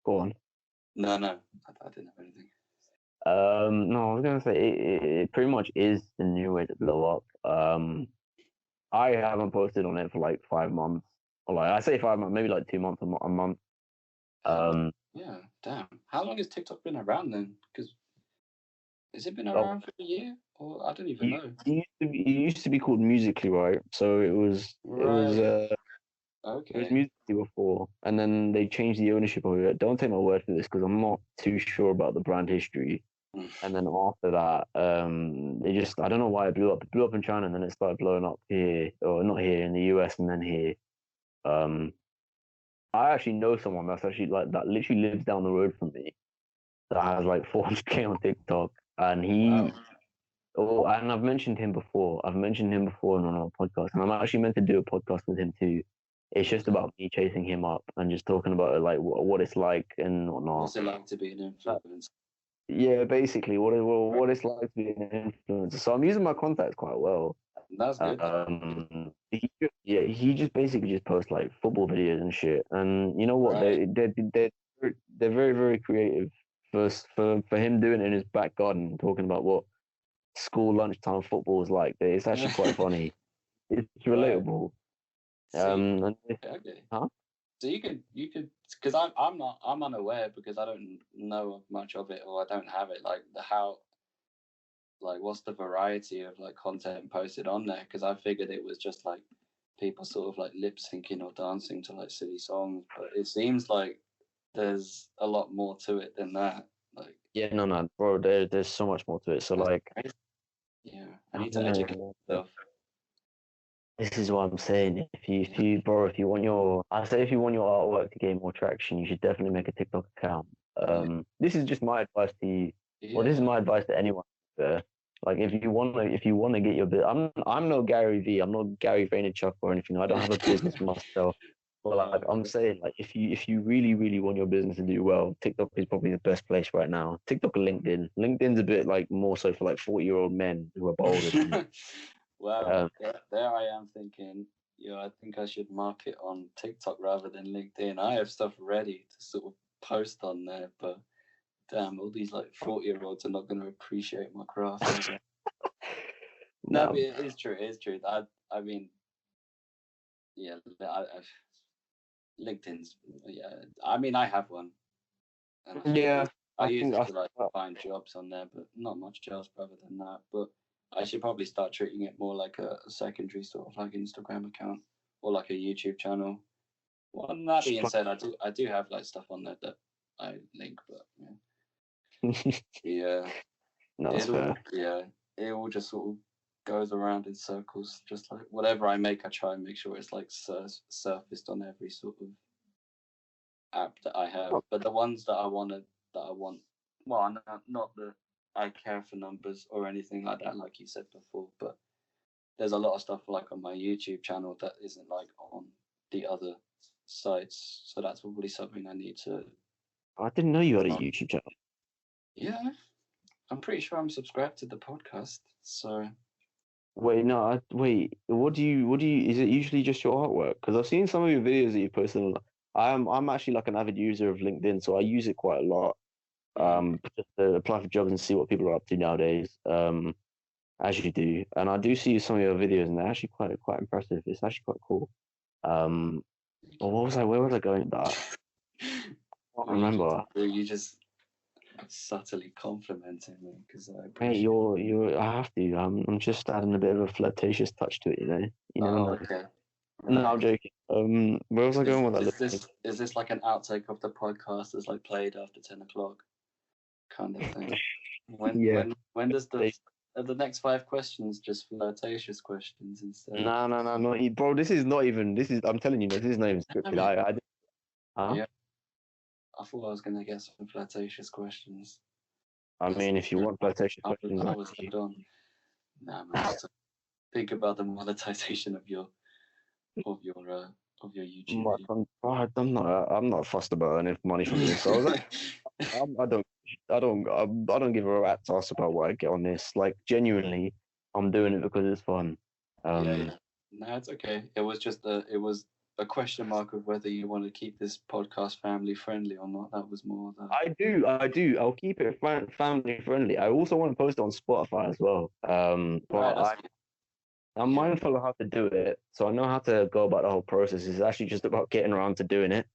[SPEAKER 1] Go on.
[SPEAKER 2] No, I didn't have anything.
[SPEAKER 1] No, I was gonna say it pretty much is the new way to blow up. I haven't posted on it for like 5 months, or like I say 5 months, maybe like 2 months, a month.
[SPEAKER 2] Yeah, damn. How long has TikTok been around then? Because has it been
[SPEAKER 1] Oh,
[SPEAKER 2] around for a year, or I don't even
[SPEAKER 1] it
[SPEAKER 2] know.
[SPEAKER 1] used to be called Musically, right? So
[SPEAKER 2] Right.
[SPEAKER 1] it was
[SPEAKER 2] Okay.
[SPEAKER 1] Musically before, and then they changed the ownership of it. Don't take my word for this because I'm not too sure about the brand history. And then after that, they just I don't know why it blew up. It blew up in China, and then it started blowing up here, or not here in the US, and then here. Um, I actually know someone that's actually like that literally lives down the road from me that has like 400K on TikTok, and
[SPEAKER 2] Wow.
[SPEAKER 1] and I've mentioned him before. I've mentioned him before on our podcast, and I'm actually meant to do a podcast with him too. It's just
[SPEAKER 2] Okay.
[SPEAKER 1] about me chasing him up and just talking about it, like what it's like and whatnot.
[SPEAKER 2] What's it like to be an
[SPEAKER 1] Uh,
[SPEAKER 2] influencer?
[SPEAKER 1] yeah, basically what it's like to be an influencer. So I'm using my contacts quite well.
[SPEAKER 2] That's good.
[SPEAKER 1] He just basically just posts like football videos and shit. And you know what?
[SPEAKER 2] Right.
[SPEAKER 1] They're very very creative. For him doing it in his back garden, talking about what school lunchtime football is like. It's actually quite funny. It's
[SPEAKER 2] Right.
[SPEAKER 1] relatable.
[SPEAKER 2] So you,
[SPEAKER 1] And
[SPEAKER 2] okay.
[SPEAKER 1] huh?
[SPEAKER 2] So you could because I'm unaware because I don't know much of it or I don't have it like the how like what's the variety of like content posted on there because I figured it was just like people sort of like lip syncing or dancing to like silly songs but it seems like there's a lot more to it than that like
[SPEAKER 1] Yeah, no, bro. There's so much more to it. So
[SPEAKER 2] that's
[SPEAKER 1] like,
[SPEAKER 2] crazy. Yeah, I
[SPEAKER 1] I
[SPEAKER 2] need
[SPEAKER 1] don't
[SPEAKER 2] to educate
[SPEAKER 1] know.
[SPEAKER 2] myself.
[SPEAKER 1] This is what I'm saying. If you want I say if you want your artwork to gain more traction, you should definitely make a TikTok account.
[SPEAKER 2] Yeah,
[SPEAKER 1] This is just my advice to you. Well, this is
[SPEAKER 2] yeah.
[SPEAKER 1] my advice to anyone. Like if you want to get your bit, I'm no Gary V. I'm not Gary Vaynerchuk or anything. I don't have a business myself. But like
[SPEAKER 2] Wow.
[SPEAKER 1] I'm saying, like if you really really want your business to do well, TikTok is probably the best place right now. TikTok or LinkedIn. LinkedIn's a bit like more so for like 40-year-old men who are bolder than me.
[SPEAKER 2] Wow,
[SPEAKER 1] Um,
[SPEAKER 2] there I am thinking, I think I should market on TikTok rather than LinkedIn. I have stuff ready to sort of post on there, but damn, all these like 40-year-olds are not going to appreciate my craft. Are they? No, but
[SPEAKER 1] no,
[SPEAKER 2] it is true. It is true. I mean, yeah, LinkedIn's, yeah. I mean, I have one, and
[SPEAKER 1] yeah,
[SPEAKER 2] I
[SPEAKER 1] I
[SPEAKER 2] use
[SPEAKER 1] think
[SPEAKER 2] it to like find jobs on there, but not much else other than that. But I should probably start treating it more like a secondary sort of like Instagram account or like a YouTube channel. Well, that being said, I do have like stuff on there that I link, but yeah,
[SPEAKER 1] no, that's
[SPEAKER 2] it all
[SPEAKER 1] fair.
[SPEAKER 2] yeah, it all just sort of goes around in circles. Just like whatever I make, I try and make sure it's like surfaced on every sort of app that I have. But the ones that I want, well, not that I care for numbers or anything like that, like you said before. But there's a lot of stuff like on my YouTube channel that isn't like on the other sites. So that's probably something I need to.
[SPEAKER 1] I didn't know you had a YouTube channel.
[SPEAKER 2] Yeah, I'm pretty sure I'm subscribed to the podcast. So
[SPEAKER 1] Wait, no, wait. What do you? Is it usually just your artwork? Because I've seen some of your videos that you posted. I'm actually like an avid user of LinkedIn, so I use it quite a lot. Just to apply for jobs and see what people are up to nowadays. As you do, and I do see some of your videos, and they're actually quite impressive. It's actually quite cool. Um, well, what was I? Where was I going with that? I can't remember.
[SPEAKER 2] you just subtly complimenting me because I
[SPEAKER 1] Hey,
[SPEAKER 2] appreciate.
[SPEAKER 1] I have to. I'm just adding a bit of a flirtatious touch to it, you know. You never
[SPEAKER 2] Oh,
[SPEAKER 1] know.
[SPEAKER 2] okay,
[SPEAKER 1] No,
[SPEAKER 2] right.
[SPEAKER 1] I'm joking. Where was I
[SPEAKER 2] Is
[SPEAKER 1] going with that?
[SPEAKER 2] is this is this like an outtake of the podcast that's like played after 10 o'clock kind of thing?
[SPEAKER 1] Yeah.
[SPEAKER 2] When does the next 5 questions just flirtatious questions instead?
[SPEAKER 1] No, no, no, not bro. This is not even. This is. I'm telling you, this is not even
[SPEAKER 2] Damn
[SPEAKER 1] scripted.
[SPEAKER 2] it!
[SPEAKER 1] Huh?
[SPEAKER 2] Yeah, I thought I was gonna get some flirtatious questions.
[SPEAKER 1] I
[SPEAKER 2] That's
[SPEAKER 1] mean, if you want flirtatious questions,
[SPEAKER 2] I was led on. Nah, man, just think about the monetization of your uh, of your YouTube video.
[SPEAKER 1] I'm not fussed about earning money from this. So I was like, I don't give a rat's ass about what I get on this. Like genuinely, I'm doing it because it's fun.
[SPEAKER 2] Yeah,
[SPEAKER 1] Um,
[SPEAKER 2] yeah. No, it's okay. It was a question mark of whether you want to keep this podcast family friendly or not. That was more the.
[SPEAKER 1] I do. I'll keep it family friendly. I also want to post it on Spotify as well.
[SPEAKER 2] Right,
[SPEAKER 1] But I'm
[SPEAKER 2] yeah.
[SPEAKER 1] mindful of how to do it, so I know how to go about the whole process. It's actually just about getting around to doing it.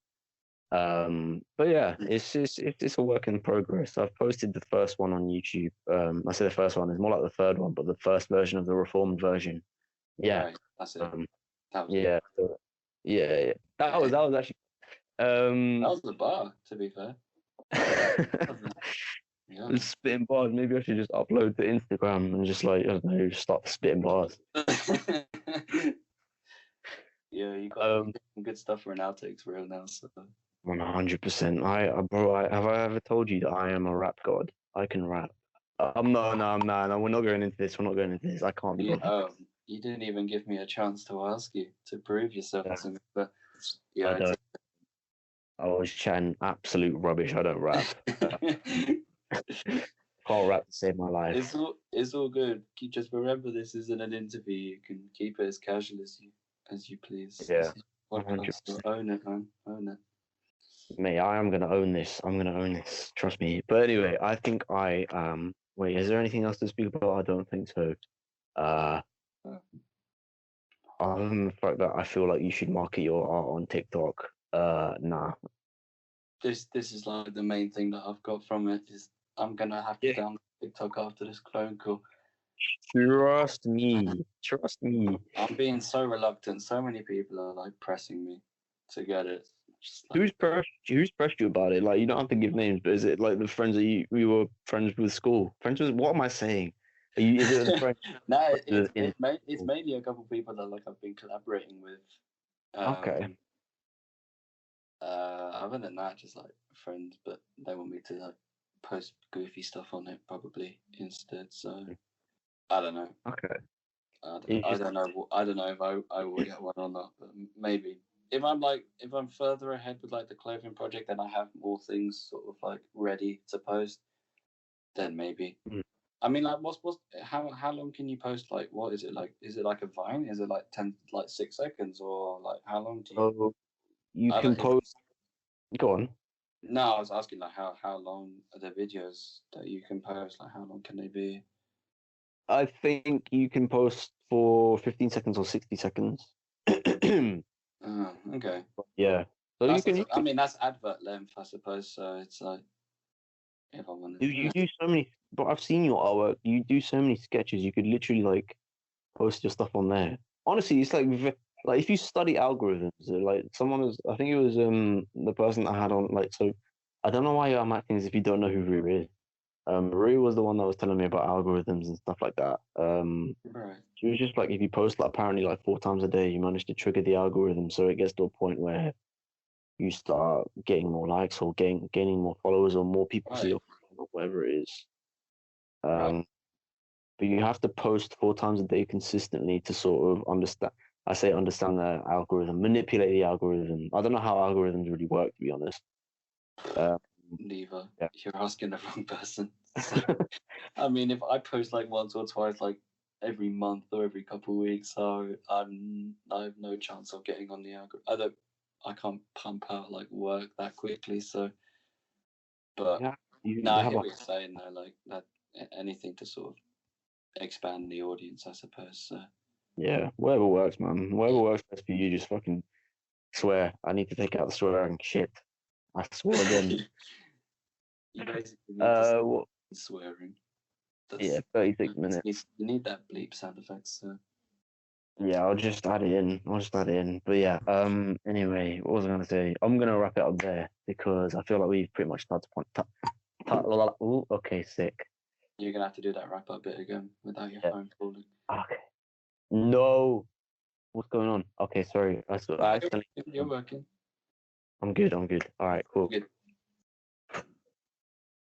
[SPEAKER 1] But yeah, it's a work in progress. I've posted the first one on YouTube. I say the first one, it's more like the third one, but the first version of the reformed version. Yeah.
[SPEAKER 2] Right, that's it.
[SPEAKER 1] Um,
[SPEAKER 2] That was
[SPEAKER 1] yeah. Yeah. That was actually
[SPEAKER 2] that was the bar. To be fair, yeah.
[SPEAKER 1] spitting bars. Maybe I should just upload to Instagram and just like I don't know, start spitting bars.
[SPEAKER 2] Yeah, you got some good stuff for an outtakes reel now. So
[SPEAKER 1] 100%. Bro, have I ever told you that I am a rap god? I can rap. No. We're not going into this. We're not going into this. I can't be bothered.
[SPEAKER 2] you didn't even give me a chance to ask you to prove yourself
[SPEAKER 1] Yeah,
[SPEAKER 2] to me. But
[SPEAKER 1] I
[SPEAKER 2] yeah,
[SPEAKER 1] don't. I was chatting absolute rubbish. I don't rap. Can't rap to save my life.
[SPEAKER 2] it's all good. You just remember this isn't an interview. You can keep it as casual as you please.
[SPEAKER 1] Yeah,
[SPEAKER 2] Podcast, so
[SPEAKER 1] 100%.
[SPEAKER 2] own it, man. Own it.
[SPEAKER 1] Mate, I am gonna own this. I'm gonna own this. Trust me. But anyway, I think I Wait, is there anything else to speak about? I don't think so. Uh, Other than the fact that I feel like you should market your art on TikTok. Nah.
[SPEAKER 2] This is like the main thing that I've got from it is I'm gonna have to download TikTok after this clone call.
[SPEAKER 1] Trust me. Trust me.
[SPEAKER 2] I'm being so reluctant. So many people are like pressing me to get it.
[SPEAKER 1] Who's pressed you about it? Like you don't have to give names, but is it like the friends that we were friends with school? Friends with what am I saying? Is it the friends?
[SPEAKER 2] No, it's mainly a couple of people that like I've been collaborating with.
[SPEAKER 1] Okay.
[SPEAKER 2] Other than that, just like friends, but they want me to like post goofy stuff on it probably instead. So I don't know.
[SPEAKER 1] Okay.
[SPEAKER 2] I don't know. I don't know if I will get one or not, but maybe. If I'm further ahead with like the clothing project and I have more things sort of like ready to post, then maybe.
[SPEAKER 1] Mm.
[SPEAKER 2] I mean, like, how long can you post? Like, what is it like? Is it like a Vine? Is it like 6 seconds, or like how long do you?
[SPEAKER 1] So you can post. Go on.
[SPEAKER 2] No, I was asking like how long are the videos that you can post? Like, how long can they be?
[SPEAKER 1] I think you can post for 15 seconds or 60 seconds.
[SPEAKER 2] Okay.
[SPEAKER 1] Yeah. So
[SPEAKER 2] I mean, that's advert length, I suppose. So it's like, if I wanted.
[SPEAKER 1] You do so many, but I've seen your artwork. You do so many sketches. You could literally like post your stuff on there. Honestly, it's like if you study algorithms, like someone was, I think it was the person I had on like so. I don't know why I'm acting as if you don't know who Rue is. Rue was the one that was telling me about algorithms and stuff like that.
[SPEAKER 2] Right.
[SPEAKER 1] She was just like, if you post like apparently like 4 times a day, you manage to trigger the algorithm, so it gets to a point where you start getting more likes or gaining more followers or more people see your or whatever it is.
[SPEAKER 2] Right.
[SPEAKER 1] But you have to post 4 times a day consistently to sort of understand. I say understand the algorithm, manipulate the algorithm. I don't know how algorithms really work, to be honest.
[SPEAKER 2] Neither.
[SPEAKER 1] Yeah.
[SPEAKER 2] You're asking the wrong person. So, I mean, if I post like once or twice, like every month or every couple of weeks, so I have no chance of getting on the algorithm. I can't pump out like work that quickly. So, but
[SPEAKER 1] Yeah,
[SPEAKER 2] no, I hear what you're saying though. Like that, anything to sort of expand the audience, I suppose. So.
[SPEAKER 1] Yeah, whatever works, man. Whatever works best for you. Just fucking swear. I need to take out the swearing shit. I swore again.
[SPEAKER 2] You basically need to
[SPEAKER 1] What?
[SPEAKER 2] swearing.
[SPEAKER 1] Yeah, 36 minutes.
[SPEAKER 2] You need that bleep sound effects. So.
[SPEAKER 1] Yeah, I'll just add it in. But yeah, anyway, what was I gonna say? I'm gonna wrap it up there because I feel like we've pretty much touched upon. Ooh, okay, sick.
[SPEAKER 2] You're gonna have to do that wrap up bit again without your phone falling.
[SPEAKER 1] Okay. No. What's going on? Okay, sorry.
[SPEAKER 2] You're working.
[SPEAKER 1] I'm good. All right, cool.
[SPEAKER 2] Good.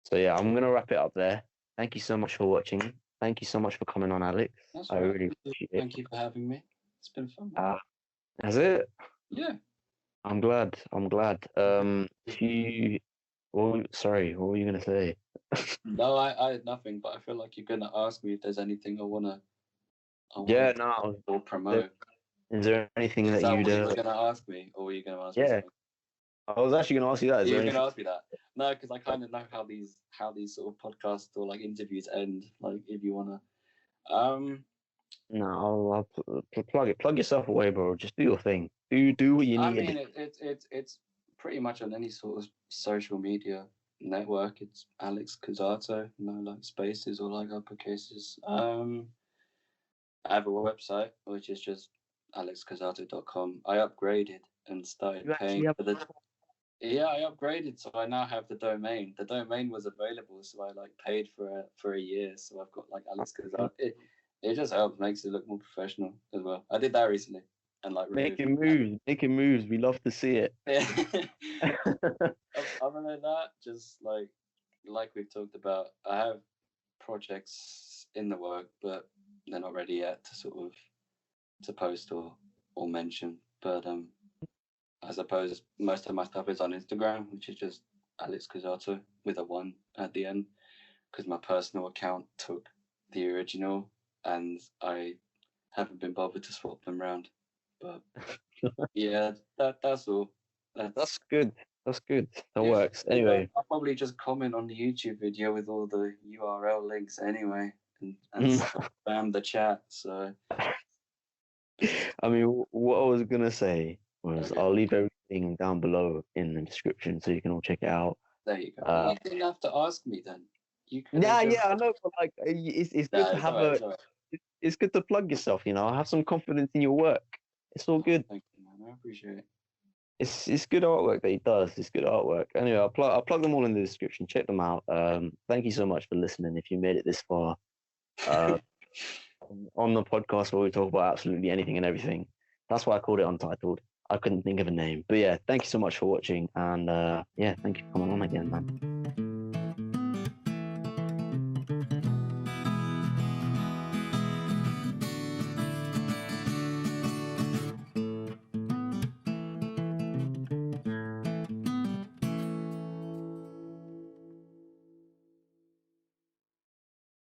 [SPEAKER 1] So yeah, I'm gonna wrap it up there. Thank you so much for watching. Thank you so much for coming on, Alex.
[SPEAKER 2] That's
[SPEAKER 1] I
[SPEAKER 2] right.
[SPEAKER 1] really appreciate it.
[SPEAKER 2] Thank you for having me. It's been fun.
[SPEAKER 1] That's it.
[SPEAKER 2] Yeah.
[SPEAKER 1] I'm glad. Sorry, what were you gonna say?
[SPEAKER 2] No, I had nothing, but I feel like you're gonna ask me if there's anything I wanna
[SPEAKER 1] Yeah, no.
[SPEAKER 2] or promote.
[SPEAKER 1] Is there anything
[SPEAKER 2] Is
[SPEAKER 1] that
[SPEAKER 2] that
[SPEAKER 1] you'd?
[SPEAKER 2] what you were gonna ask me, or were you gonna ask me
[SPEAKER 1] Yeah,
[SPEAKER 2] something?
[SPEAKER 1] I was actually going to ask you that. Is
[SPEAKER 2] You
[SPEAKER 1] there
[SPEAKER 2] were gonna
[SPEAKER 1] anything?
[SPEAKER 2] ask me that? No, because I kind of know how these sort of podcasts or like interviews end. Like, if you wanna,
[SPEAKER 1] No, plug yourself away, bro. Just do your thing. Do what you
[SPEAKER 2] I
[SPEAKER 1] need to
[SPEAKER 2] mean,
[SPEAKER 1] do.
[SPEAKER 2] it's pretty much on any sort of social media network. It's Alex Cazzato, no like spaces or like uppercases. I have a website which is just alexcazzato.com. I upgraded and started
[SPEAKER 1] You actually
[SPEAKER 2] paying
[SPEAKER 1] have.
[SPEAKER 2] for the. Yeah, I upgraded, so I now have the domain. The domain was available, so I like paid for a year. So I've got like Alex Cazzato. It just helps, makes it look more professional as well. I did that recently and like removed.
[SPEAKER 1] Making moves. We love to see it.
[SPEAKER 2] Other than that, just like we've talked about, I have projects in the work, but they're not ready yet to sort of to post or mention. But I suppose most of my stuff is on Instagram, which is just Alex Cazzato with a 1 at the end, because my personal account took the original, and I haven't been bothered to swap them around. But yeah, that's all.
[SPEAKER 1] That's good. That's good. That
[SPEAKER 2] Yeah,
[SPEAKER 1] works. Anyway,
[SPEAKER 2] I'll probably just comment on the YouTube video with all the URL links anyway, and spam the chat. So
[SPEAKER 1] I mean, what I was gonna say was
[SPEAKER 2] okay,
[SPEAKER 1] I'll leave everything down below in the description so you can all check it out.
[SPEAKER 2] there you go. You didn't have to ask me then. You could have
[SPEAKER 1] Yeah,
[SPEAKER 2] just.
[SPEAKER 1] I know, but like, it's good
[SPEAKER 2] Nah,
[SPEAKER 1] to
[SPEAKER 2] it's
[SPEAKER 1] have
[SPEAKER 2] alright. It's alright.
[SPEAKER 1] it's good to plug yourself. Have some confidence in your work. It's all good.
[SPEAKER 2] Thank you, man. I appreciate it.
[SPEAKER 1] It's good artwork that he does. It's good artwork. Anyway, I'll plug them all in the description. Check them out. Thank you so much for listening. If you made it this far, uh, on the podcast where we talk about absolutely anything and everything. That's why I called it Untitled. I couldn't think of a name, but yeah, thank you so much for watching, and yeah, thank you for coming on again, man.